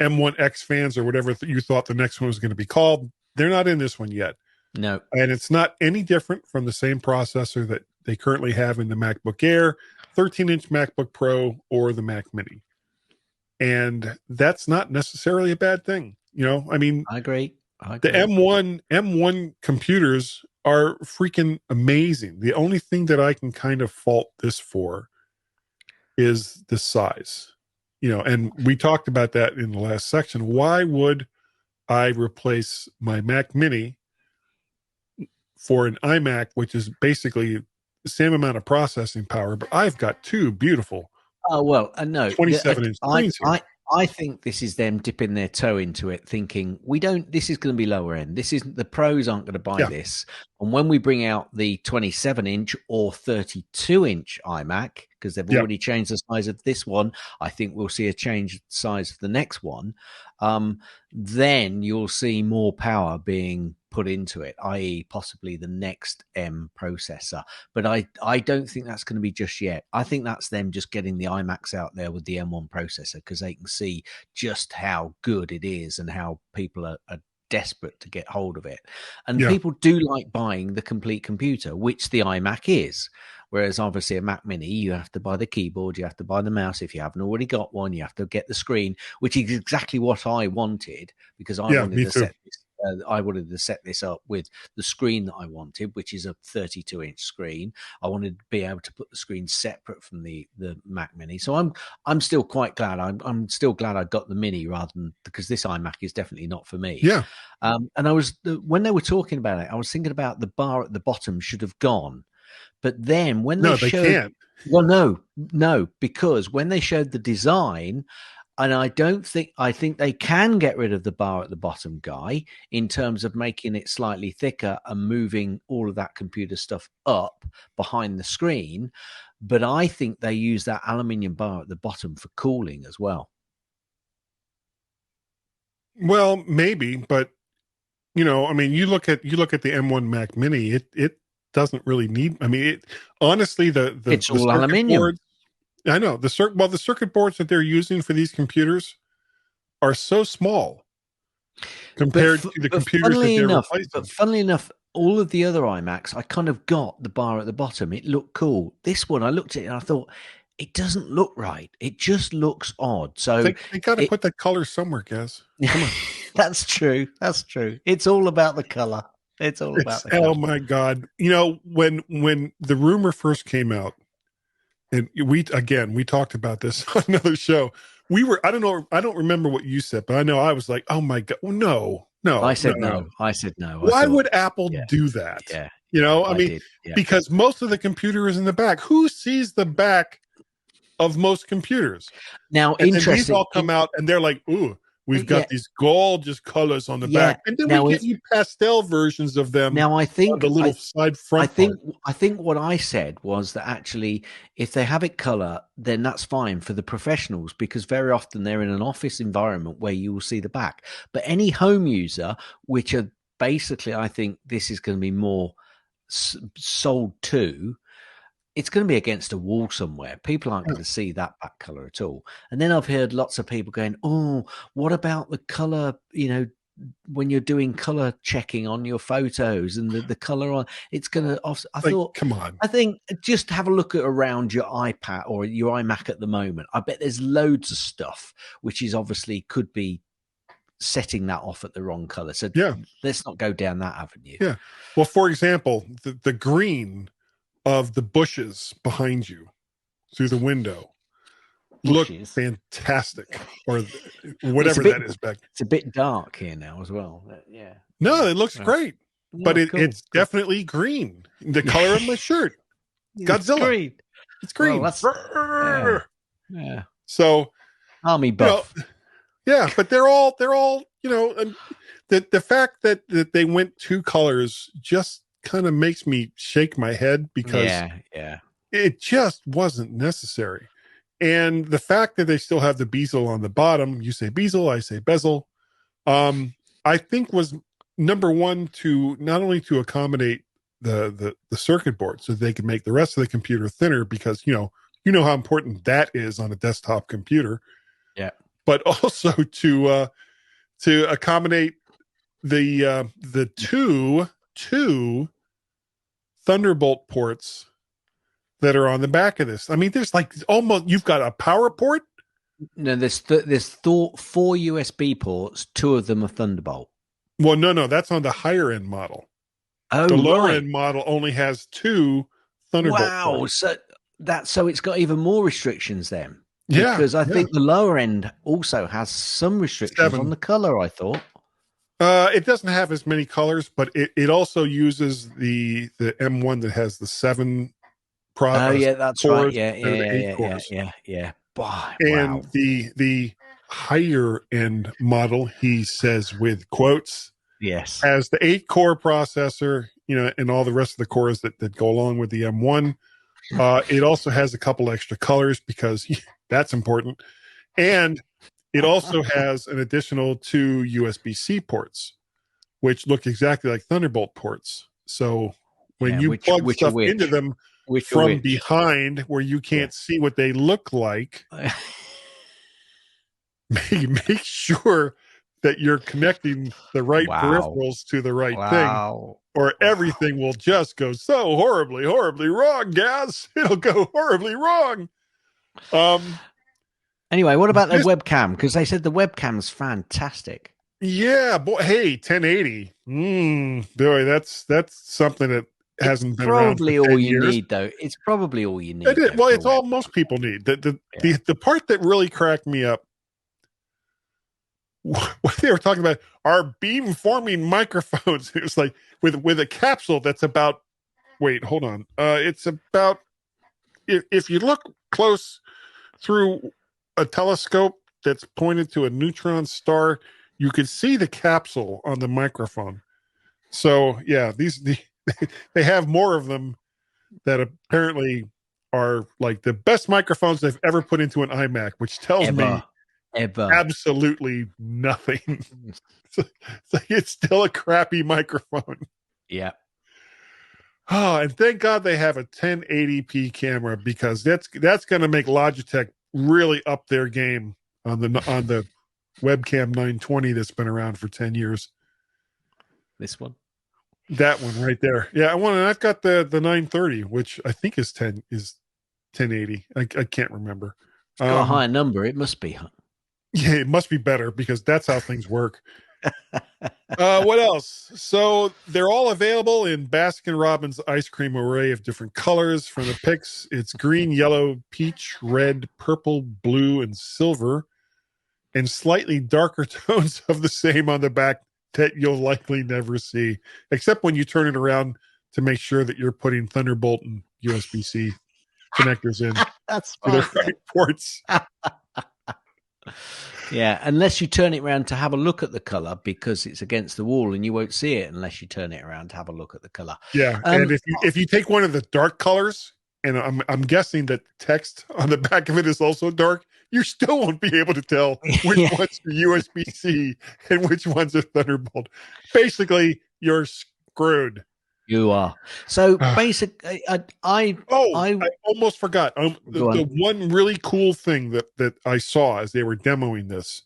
M1X fans or whatever you thought the next one was going to be called. They're not in this one yet. No. And it's not any different from the same processor that they currently have in the MacBook Air, 13-inch MacBook Pro, or the Mac Mini. And that's not necessarily a bad thing. I mean, I agree. The M1 computers are freaking amazing. The only thing that I can kind of fault this for is the size. And we talked about that in the last section. Why would I replace my Mac Mini for an iMac, which is basically the same amount of processing power, but I've got two beautiful no 27-inch screens here. I think this is them dipping their toe into it, thinking this is going to be lower end. This isn't, the pros aren't going to buy this. And when we bring out the 27-inch or 32-inch iMac, because they've already changed the size of this one, I think we'll see a change of the size of the next one. Then you'll see more power being put into it, i.e. possibly the next M processor. But I don't think that's going to be just yet. I think that's them just getting the iMacs out there with the M1 processor, because they can see just how good it is and how people are desperate to get hold of it. And people do like buying the complete computer, which the iMac is. Whereas obviously a Mac Mini, you have to buy the keyboard, you have to buy the mouse. If you haven't already got one, you have to get the screen, which is exactly what I wanted, because I wanted to set this up with the screen that I wanted, which is a 32-inch screen. I wanted to be able to put the screen separate from the Mac Mini. So I'm still quite glad. I'm still glad I got the Mini rather than, because this iMac is definitely not for me. Yeah. And when they were talking about it, I was thinking about the bar at the bottom should have gone. But then when they showed, can't. Well, no, because when they showed the design, and I think they can get rid of the bar at the bottom, Guy, in terms of making it slightly thicker and moving all of that computer stuff up behind the screen. But I think they use that aluminium bar at the bottom for cooling as well. Well, maybe, but you look at the M1 Mac Mini, it doesn't really need. I mean, honestly, it's all aluminium. Boards, I know the circuit boards that they're using for these computers are so small compared to the computers that they're replacing. But funnily enough, all of the other iMacs, I kind of got the bar at the bottom. It looked cool. This one, I looked at it and I thought, it doesn't look right. It just looks odd. So they got to put that color somewhere, guys. Come on. That's true. It's all about the color. It's all about the color. Oh my God. When the rumor first came out and we talked about this on another show. I don't remember what you said, but I know I was like, oh my God, no. I said no. I said no. Why would Apple do that? Yeah. I mean, because most of the computer is in the back. Who sees the back of most computers? Now, and these all come out and they're like, ooh, we've got these gorgeous colors on the back, and then we give you pastel versions of them. Now, I think the little side front. I think what I said was that actually, if they have it color, then that's fine for the professionals, because very often they're in an office environment where you will see the back. But any home user, which are basically, I think this is going to be more sold to, it's going to be against a wall somewhere. People aren't going to see that back color at all. And then I've heard lots of people going, oh, what about the color, when you're doing color checking on your photos and the color on, it's going to, I thought, come on. I think just have a look around your iPad or your iMac at the moment. I bet there's loads of stuff, which is obviously could be setting that off at the wrong color. So let's not go down that avenue. Yeah. Well, for example, the green of the bushes behind you through the window look fantastic, or whatever that is back. It's a bit dark here now as well. Yeah. No, it looks great, but it's definitely green. The color of my shirt, Godzilla. It's green. Well, yeah. So army buff. But they're all the fact that they went two colors just kind of makes me shake my head, because it just wasn't necessary. And the fact that they still have the bezel on the bottom, you say bezel, I say bezel, I think was number one, to not only to accommodate the circuit board so they could make the rest of the computer thinner, because you know how important that is on a desktop computer. Yeah. But also to accommodate the two Thunderbolt ports that are on the back of this. I mean, there's like almost, you've got a power port. No, there's 4 USB ports. 2 of them are Thunderbolt. Well, no, that's on the higher end model. Oh, the lower end model only has 2 Thunderbolt ports. So it's got even more restrictions then. Because I think the lower end also has some restrictions on the color, I thought. It doesn't have as many colors, but it also uses the M1 that has the 7 Oh yeah, that's right. Yeah. Wow. And the higher end model, he says with quotes, has the 8-core processor, and all the rest of the cores that go along with the M1. It also has a couple extra colors because that's important. And it also has an additional 2 USB-C ports, which look exactly like Thunderbolt ports. So when you plug stuff into them from behind where you can't see what they look like, make sure that you're connecting the right peripherals to the right thing, or everything will just go so horribly, horribly wrong, guys. It'll go horribly wrong. Anyway, what about the webcam? Because they said the webcam's fantastic. Yeah, boy. Hey, 1080. Boy, that's something that hasn't been probably around for 10 all you years. Need, though. It's probably all you need. It's all most people need. The part that really cracked me up, what they were talking about are beam-forming microphones. It was like with a capsule that's about. Wait, hold on. It's about, if you look close through a telescope that's pointed to a neutron star, you could see the capsule on the microphone. So yeah, they have more of them that apparently are like the best microphones they've ever put into an iMac, which tells me absolutely nothing. It's still a crappy microphone. Yeah. Oh, and thank God they have a 1080p camera, because that's going to make Logitech really up their game on the webcam 920 that's been around for 10 years. This one, that one right there. Yeah, I've got the 930, which I think is 1080. I can't remember. It's got a higher number. It must be. Yeah, it must be better, because that's how things work. What else? So they're all available in Baskin-Robbins ice cream array of different colors. From the pics, it's green, yellow, peach, red, purple, blue, and silver, and slightly darker tones of the same on the back that you'll likely never see, except when you turn it around to make sure that you're putting Thunderbolt and USB-C connectors in That's for the right ports. Yeah, unless you turn it around to have a look at the color, because it's against the wall and you won't see it unless you turn it around to have a look at the color. Yeah, and if you take one of the dark colors, and I'm guessing that text on the back of it is also dark, you still won't be able to tell which one's USB-C and which one's a Thunderbolt. Basically, you're screwed. You are. So basically, I almost forgot. The one really cool thing that I saw as they were demoing this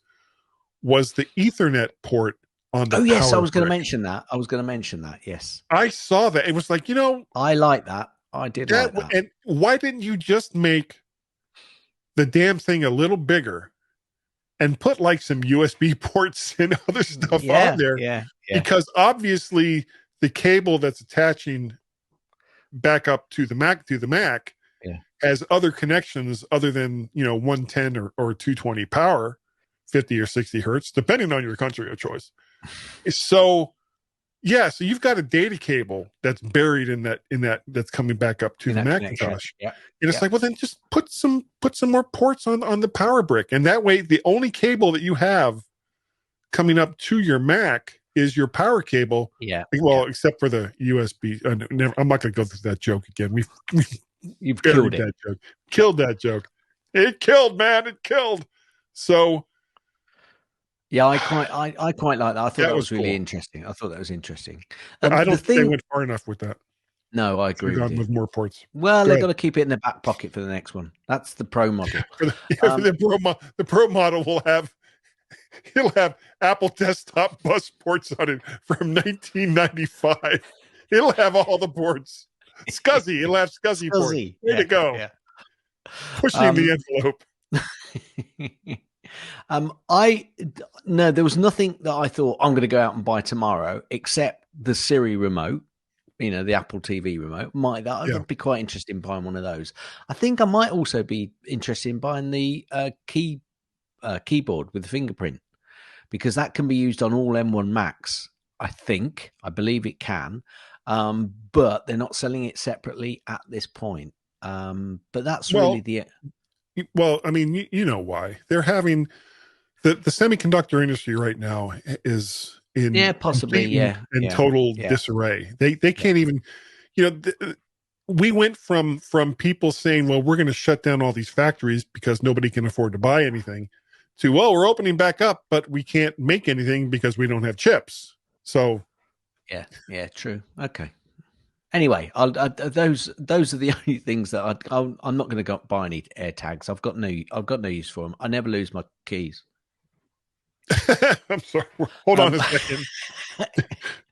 was the Ethernet port on the yes, I was going to mention that. Yes. I saw that. It was like, I like that. I did like that. And why didn't you just make the damn thing a little bigger and put like some USB ports and other stuff on there? Yeah. Because obviously the cable that's attaching back up to the Mac has other connections other than 110 or 220 power, 50 or 60 hertz, depending on your country of choice. So so you've got a data cable that's buried in that that's coming back up to the Macintosh. And it's like, well, then just put some more ports on the power brick, and that way the only cable that you have coming up to your Mac is your power cable. Except for the USB. I'm not going to go through that joke again. You've killed that joke. Killed that joke. It killed, man. It killed. So yeah, I quite like that. I thought that was really interesting. I thought that was interesting. I don't think they went far enough with that. No, I agree with more ports. Well, they've got to keep it in the back pocket for the next one. That's the Pro model. The Pro model will have Apple desktop bus ports on it from 1995. It'll have all the ports. SCSI. It'll have SCSI ports. Way to go. Yeah. Pushing the envelope. There was nothing that I thought I'm going to go out and buy tomorrow except the Siri remote, the Apple TV remote. I'd be quite interested in buying one of those. I think I might also be interested in buying the keyboard with the fingerprint, because that can be used on all M1 Macs. I believe it can, but they're not selling it separately at this point. But that's really the. Well, I mean, you know why they're having the semiconductor industry right now is in total disarray. They can't even, we went from people saying, well, we're going to shut down all these factories because nobody can afford to buy anything, to, well, we're opening back up, but we can't make anything because we don't have chips. So yeah, true. Okay. Anyway, those are the only things that I'm not going to buy any AirTags. I've got no use for them. I never lose my keys. I'm sorry. Hold on a second.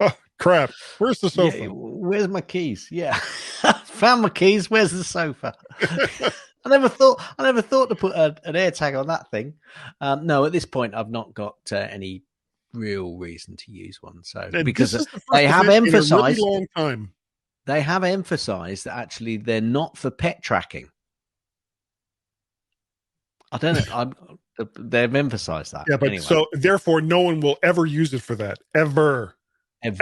Oh, crap. Where's the sofa? Yeah, where's my keys? Yeah. Found my keys. Where's the sofa? I never thought to put an AirTag on that thing. No, at this point, I've not got any real reason to use one. So because they have emphasized in a really long time. They have emphasized that actually they're not for pet tracking. I don't know. They've emphasized that. Yeah, but anyway. So therefore, no one will ever use it for that. Ever. Yeah,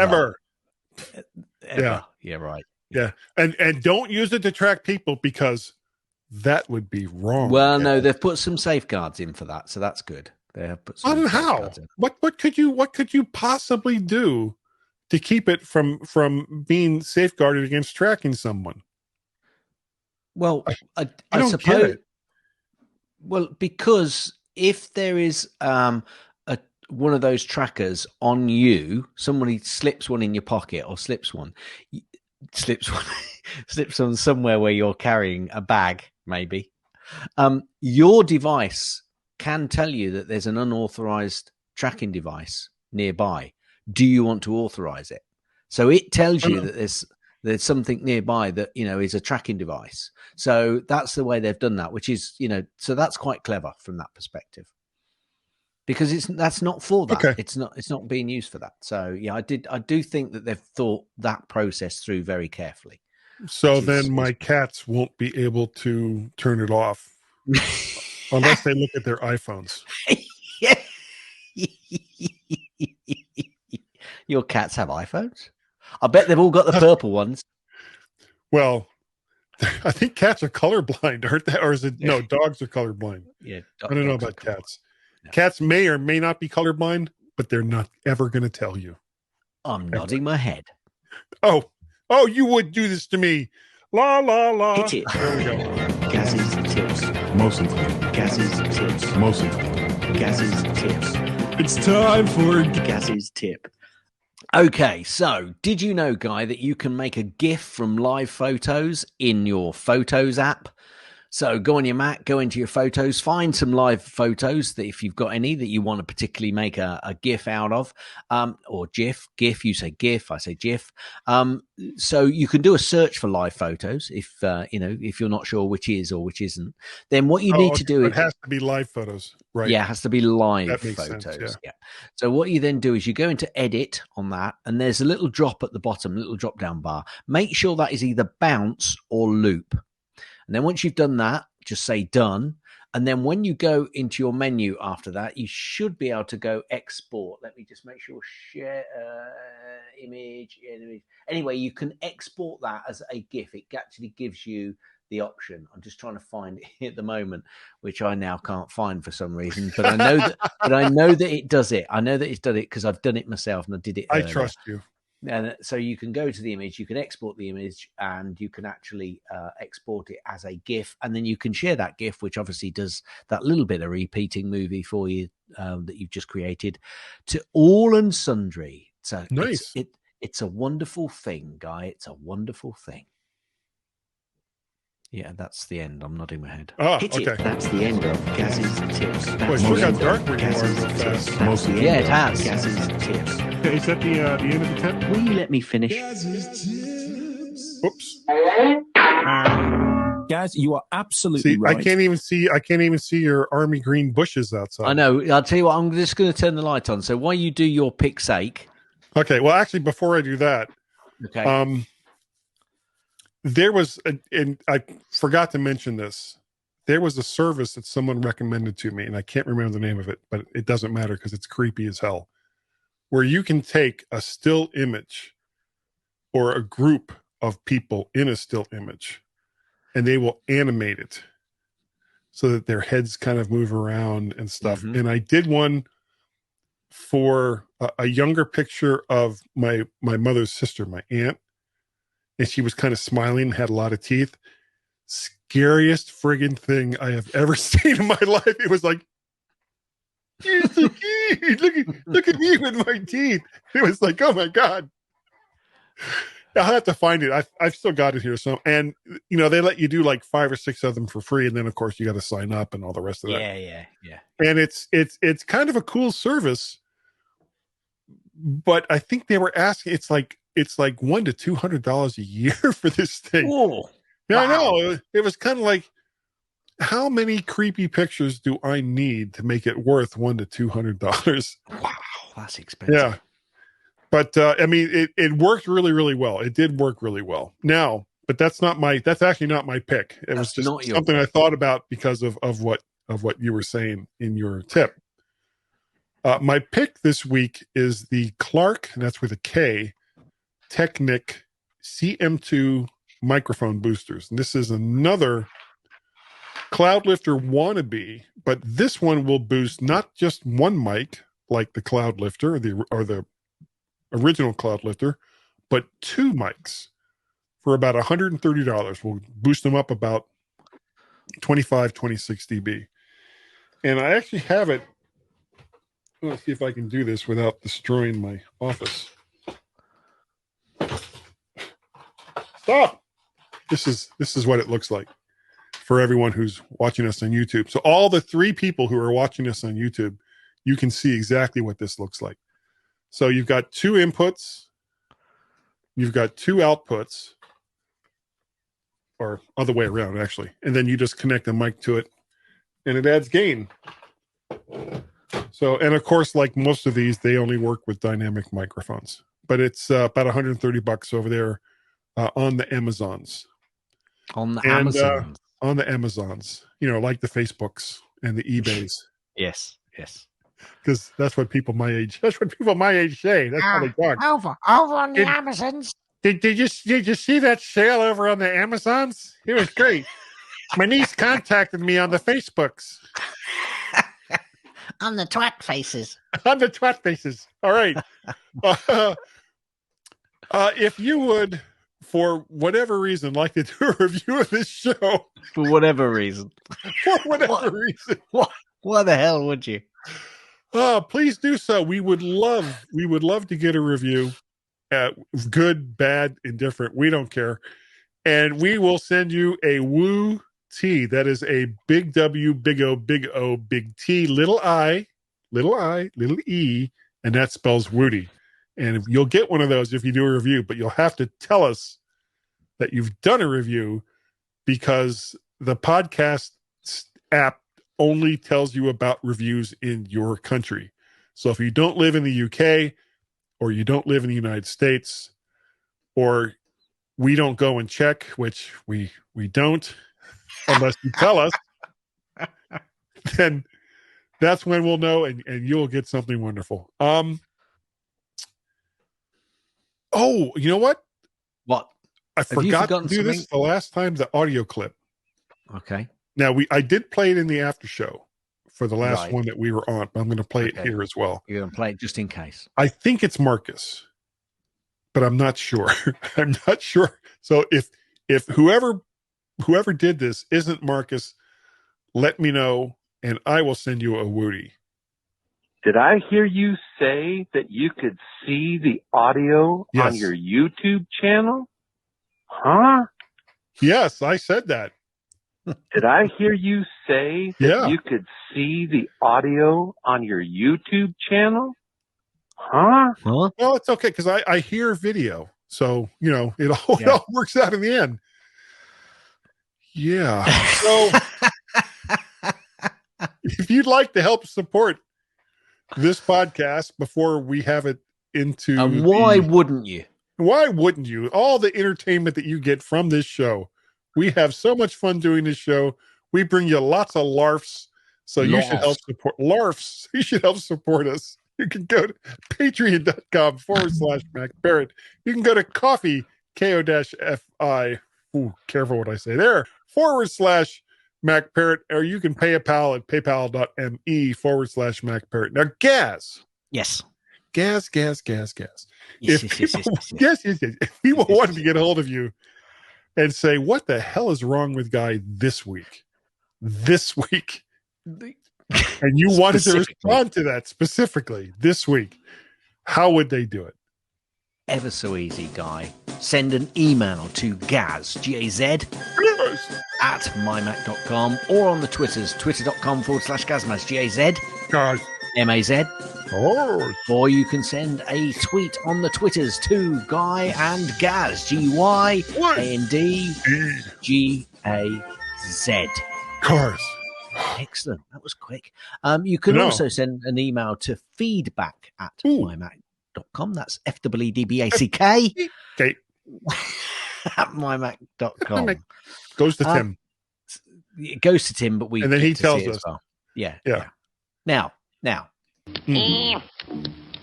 right. Yeah, and don't use it to track people, because that would be wrong. Well, no, they've put some safeguards in for that, so that's good. They have put some safeguards in. What could you possibly do to keep it from being safeguarded against tracking someone? Well, I suppose. Well, because if there is one of those trackers on you, somebody slips one in your pocket or slips one somewhere where you're carrying a bag, maybe, your device can tell you that there's an unauthorized tracking device nearby. Do you want to authorize it? So it tells you that there's something nearby that, is a tracking device. So that's the way they've done that, which is, so that's quite clever from that perspective. because that's not for that. Okay. It's not being used for that. So yeah, I do think that they've thought that process through very carefully. So then my cats won't be able to turn it off unless they look at their iPhones. Your cats have iPhones? I bet they've all got the purple ones. Well, I think cats are colorblind, aren't they? Or is it no? Dogs are colorblind. Yeah, I don't know about cats. No. Cats may or may not be colorblind, but they're not ever going to tell you. I'm nodding my head. Oh, you would do this to me. La la la. Hit it. There we go. Gases tips. Mostly. Gases tips. Mostly. Gases tips. It's time for Gases tip. Okay, so did you know, Guy, that you can make a GIF from live photos in your Photos app? So go on your Mac, go into your Photos, find some live photos that if you've got any that you want to particularly make a GIF out of, or GIF, you say GIF, I say GIF. So you can do a search for live photos if if you're not sure which is or which isn't. Then what you need to do is it has to be live photos, right? Yeah, it has to be live photos. Sense, yeah. So what you then do is you go into edit on that, and there's a little drop at the bottom, little drop down bar. Make sure that is either bounce or loop. And then once you've done that, just say done. And then when you go into your menu after that, you should be able to go export. Let me just make sure share image. Anyway, you can export that as a GIF. It actually gives you the option. I'm just trying to find it at the moment, which I now can't find for some reason. But I know that. But I know that it does it. I know that it's done it because I've done it myself and I did it earlier. I trust you. And so you can go to the image, you can export the image, and you can actually export it as a GIF, and then you can share that GIF, which obviously does that little bit of repeating movie for you that you've just created, to all and sundry. So nice. It's a wonderful thing, Guy. It's a wonderful thing. Yeah, that's the end. I'm nodding my head. Hit it. That's the end of Gaz's tips. Well, it sure got dark when you are so fast. Yeah, it has. Gaz's tips. Is that the end of the tip? Will you let me finish? Oops. Guys, you are absolutely right. I can't even see your army green bushes outside. I know. I'll tell you what, I'm just going to turn the light on. So while you do your pick's sake. Okay. Well, actually, before I do that, okay. There was, and I forgot to mention this, there was a service that someone recommended to me, and I can't remember the name of it, but it doesn't matter because it's creepy as hell, where you can take a still image or a group of people in a still image, and they will animate it so that their heads kind of move around and stuff. Mm-hmm. And I did one for a younger picture of my mother's sister, my aunt. And she was kind of smiling, had a lot of teeth. Scariest friggin' thing I have ever seen in my life. It was like, you're so cute. Look at me with my teeth. It was like, oh my God. I'll have to find it. I've still got it here. So, and they let you do like 5 or 6 of them for free, and then of course you got to sign up and all the rest of that. Yeah. And it's kind of a cool service, but I think they were asking. It's like $100 to $200 a year for this thing. Whoa. Yeah, wow. I know. It was kind of like, how many creepy pictures do I need to make it worth $100 to $200? Wow, that's expensive. Yeah. But I mean, it worked really, really well. It did work really well. Now, but that's actually not my pick. It was just something I thought about because of what you were saying in your tip. My pick this week is the Clark, and that's with a K, Technic CM2 microphone boosters. And this is another Cloudlifter wannabe, but this one will boost not just one mic like the Cloudlifter or the original Cloudlifter, but 2 mics for about $130. We'll boost them up about 26 dB. And I actually have it. Let's see if I can do this without destroying my office. Stop. This is what it looks like for everyone who's watching us on YouTube. So all the 3 people who are watching us on YouTube, you can see exactly what this looks like. So you've got 2 inputs, you've got 2 outputs, or other way around actually, and then you just connect a mic to it, and it adds gain. So, and of course, like most of these, they only work with dynamic microphones. But it's about $130 over there on the Amazons. On the Amazons. On the Amazons. Like the Facebooks and the eBays. Yes. Because that's what people my age say. That's how they talk. Over on the Amazons. Did you see that sale over on the Amazons? It was great. My niece contacted me on the Facebooks. On the twat faces. On the twat faces. All right. If you would, for whatever reason, like to do a review of this show. For whatever reason. Reason. Why the hell would you? Please do so. We would love to get a review. Good, bad, indifferent. We don't care. And we will send you a Woo T. That is a big W, big O, big O, big T, little I, little E, and that spells Woody. And you'll get one of those if you do a review, but you'll have to tell us that you've done a review, because the podcast app only tells you about reviews in your country. So if you don't live in the UK, or you don't live in the United States, or we don't go and check, which we don't, unless you tell us, then that's when we'll know, and you'll get something wonderful. Oh, you know what? What? I forgot to do this the last time, the audio clip. Okay. Now, I did play it in the after show for the last one that we were on, but I'm going to play it here as well. You're going to play it just in case. I think it's Marcus, but I'm not sure. I'm not sure. So if whoever did this isn't Marcus, let me know, and I will send you a Woody. Did I hear you say that you could see the audio on your YouTube channel? Huh? Yes, I said that. Did I hear you say that you could see the audio on your YouTube channel? Huh? Well, it's okay, because I hear video. So, it all works out in the end. Yeah. So, if you'd like to help support this podcast before we have it into... And why wouldn't you? Why wouldn't you? All the entertainment that you get from this show. We have so much fun doing this show. We bring you lots of LARFs. So you should help support LARFs. You should help support us. You can go to patreon.com/MacBarrett. You can go to coffee, KO-FI. Ooh, careful what I say there. /MacBarrett, or you can pay a pal at paypal.me/MacBarrett. Now, Gaz. Yes. Gaz. Yes. If people wanted to get a hold of you and say, what the hell is wrong with Guy this week? And you wanted to respond to that specifically this week, how would they do it? Ever so easy, Guy. Send an email to Gaz, G-A-Z, at mymac.com, or on the Twitters, twitter.com/Gazmaz, G-A-Z, M-A-Z. Or you can send a tweet on the Twitters to Guy and Gaz, G-Y-A-N-D-G-A-Z. Cars. Excellent. That was quick. You can also send an email to feedback@mymac.com. That's F-E-E-D-B-A-C-K. Okay. At mymac.com. Goes to Tim. It goes to Tim, but and then he tells us. As well. Yeah. Now.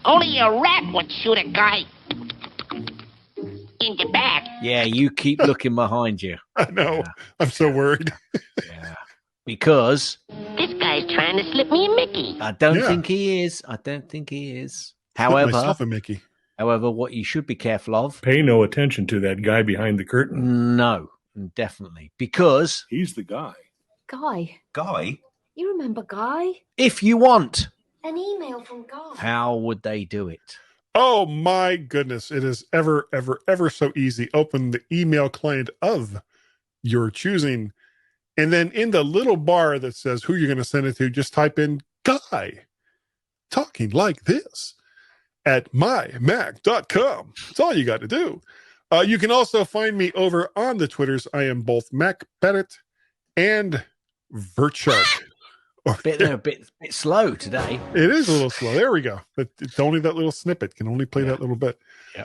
Only a rat would shoot a guy in the back. Yeah, you keep looking behind you. I know. Yeah. I'm so worried. Yeah. Because this guy's trying to slip me a Mickey. I don't think he is. However, myself a Mickey. However, what you should be careful of. Pay no attention to that guy behind the curtain. No, definitely. Because he's the guy. Guy? You remember Guy? If you want an email from Guy. How would they do it? Oh my goodness. It is ever so easy. Open the email client of your choosing. And then in the little bar that says who you're going to send it to, just type in Guy talking like this at mymac.com. That's all you got to do. You can also find me over on the Twitters. I am both MacBarrett and Vertshark They're a bit slow today. It is a little slow. There we go. But it's only that little snippet. Can only play that little bit. Yeah.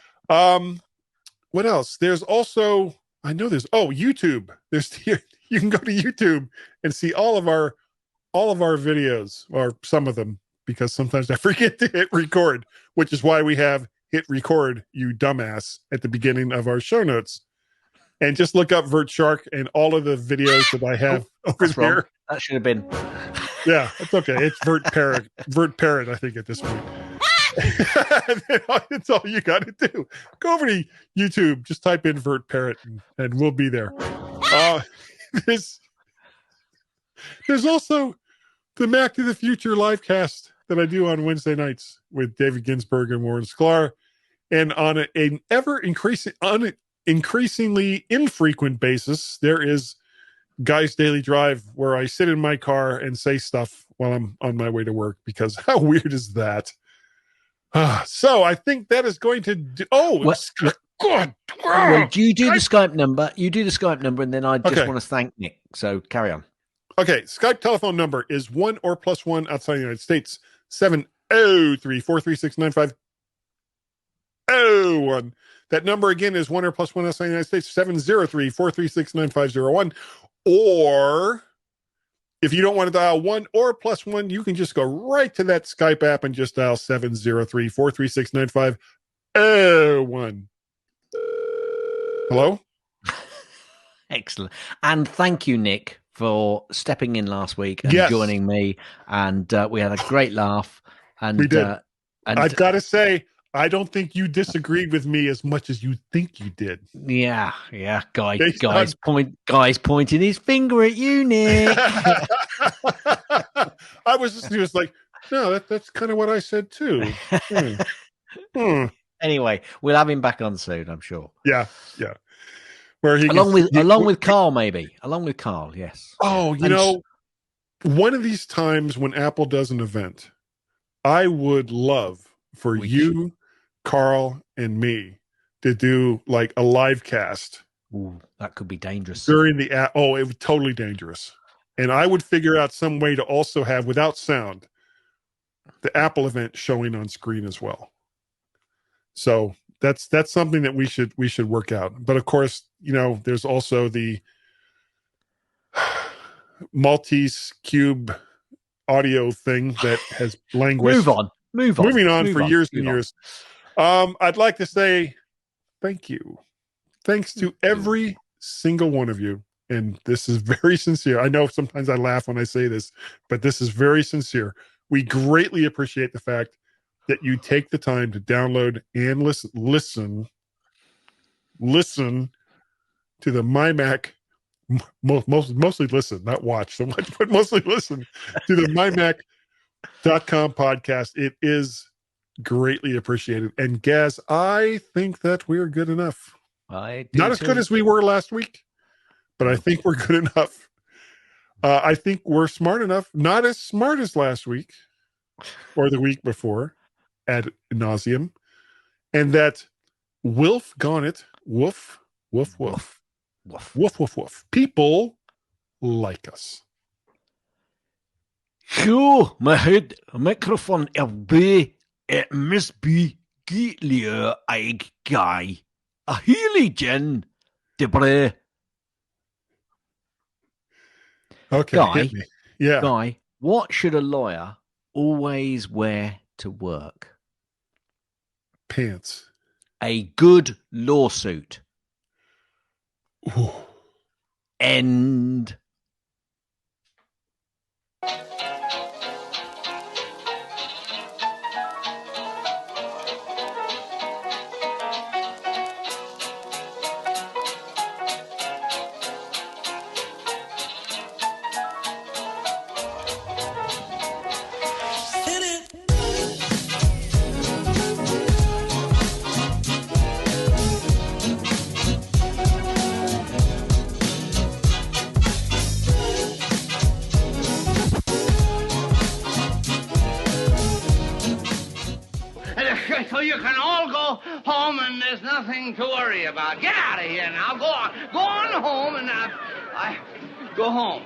What else? There's also, I know there's, YouTube. You can go to YouTube and see all of our videos, or some of them, because sometimes I forget to hit record, which is why we have hit record, you dumbass, at the beginning of our show notes. And just look up Vert Shark and all of the videos that I have over there. Wrong. That should have been. Yeah, it's okay. It's Vert Parrot. Vert Parrot, I think, at this point. That's all you got to do. Go over to YouTube, just type in Vert Parrot, and we'll be there. There's also the Mac to the Future live cast that I do on Wednesday nights with David Ginsburg and Warren Sklar, and on an ever increasingly infrequent basis, there is Guy's Daily Drive, where I sit in my car and say stuff while I'm on my way to work, because how weird is that? So I think that is going to do. God. Well, you do the Skype number. You do the Skype number, and then I just want to thank Nick. So carry on. Okay. Skype telephone number is 1 or +1 outside the United States. 703-436-9501. That number again is 1 or +1 outside the United States. 703-436-9501. Or if you don't want to dial 1 or +1, you can just go right to that Skype app and just dial 703-436-9501. Hello? Excellent. And thank you, Nick, for stepping in last week and joining me. And we had a great laugh. And we did. And I've got to say, I don't think you disagreed with me as much as you think you did. Yeah. Guy's pointing his finger at you, Nick. I was just like, no, that's kind of what I said too. Anyway, we'll have him back on soon, I'm sure. Yeah. Where he along with Carl, maybe. Along with Carl, yes. Oh, one of these times when Apple does an event, I would love for you, Carl, and me to do like a live cast. Ooh, that could be dangerous. During the it was totally dangerous. And I would figure out some way to also have, without sound, the Apple event showing on screen as well. So that's something that we should work out. But of course, there's also the Maltese cube audio thing that has languished. Moving on for years and years. I'd like to say thank you. Thanks to every single one of you. And this is very sincere. I know sometimes I laugh when I say this, but this is very sincere. We greatly appreciate the fact that you take the time to download and listen to the MyMac, mostly listen, not watch so much, but mostly listen to the MyMac.com podcast. It is greatly appreciated. And Gaz, I think that we're good enough. Not as good as we were last week, but I think we're good enough. I think we're smart enough, not as smart as last week or the week before ad nauseum, and that Wilf gone it, woof, woof, woof, woof, woof, woof, woof. People like us. Sure, my head, a microphone, it must be Geetlier Egg Guy. A Healy Jen Debray. Okay, Guy, hit me. Yeah. Guy, what should a lawyer always wear to work? Pants. A good lawsuit. Ooh. End. So you can all go home and there's nothing to worry about. Get out of here now. Go on. Go on home and go home.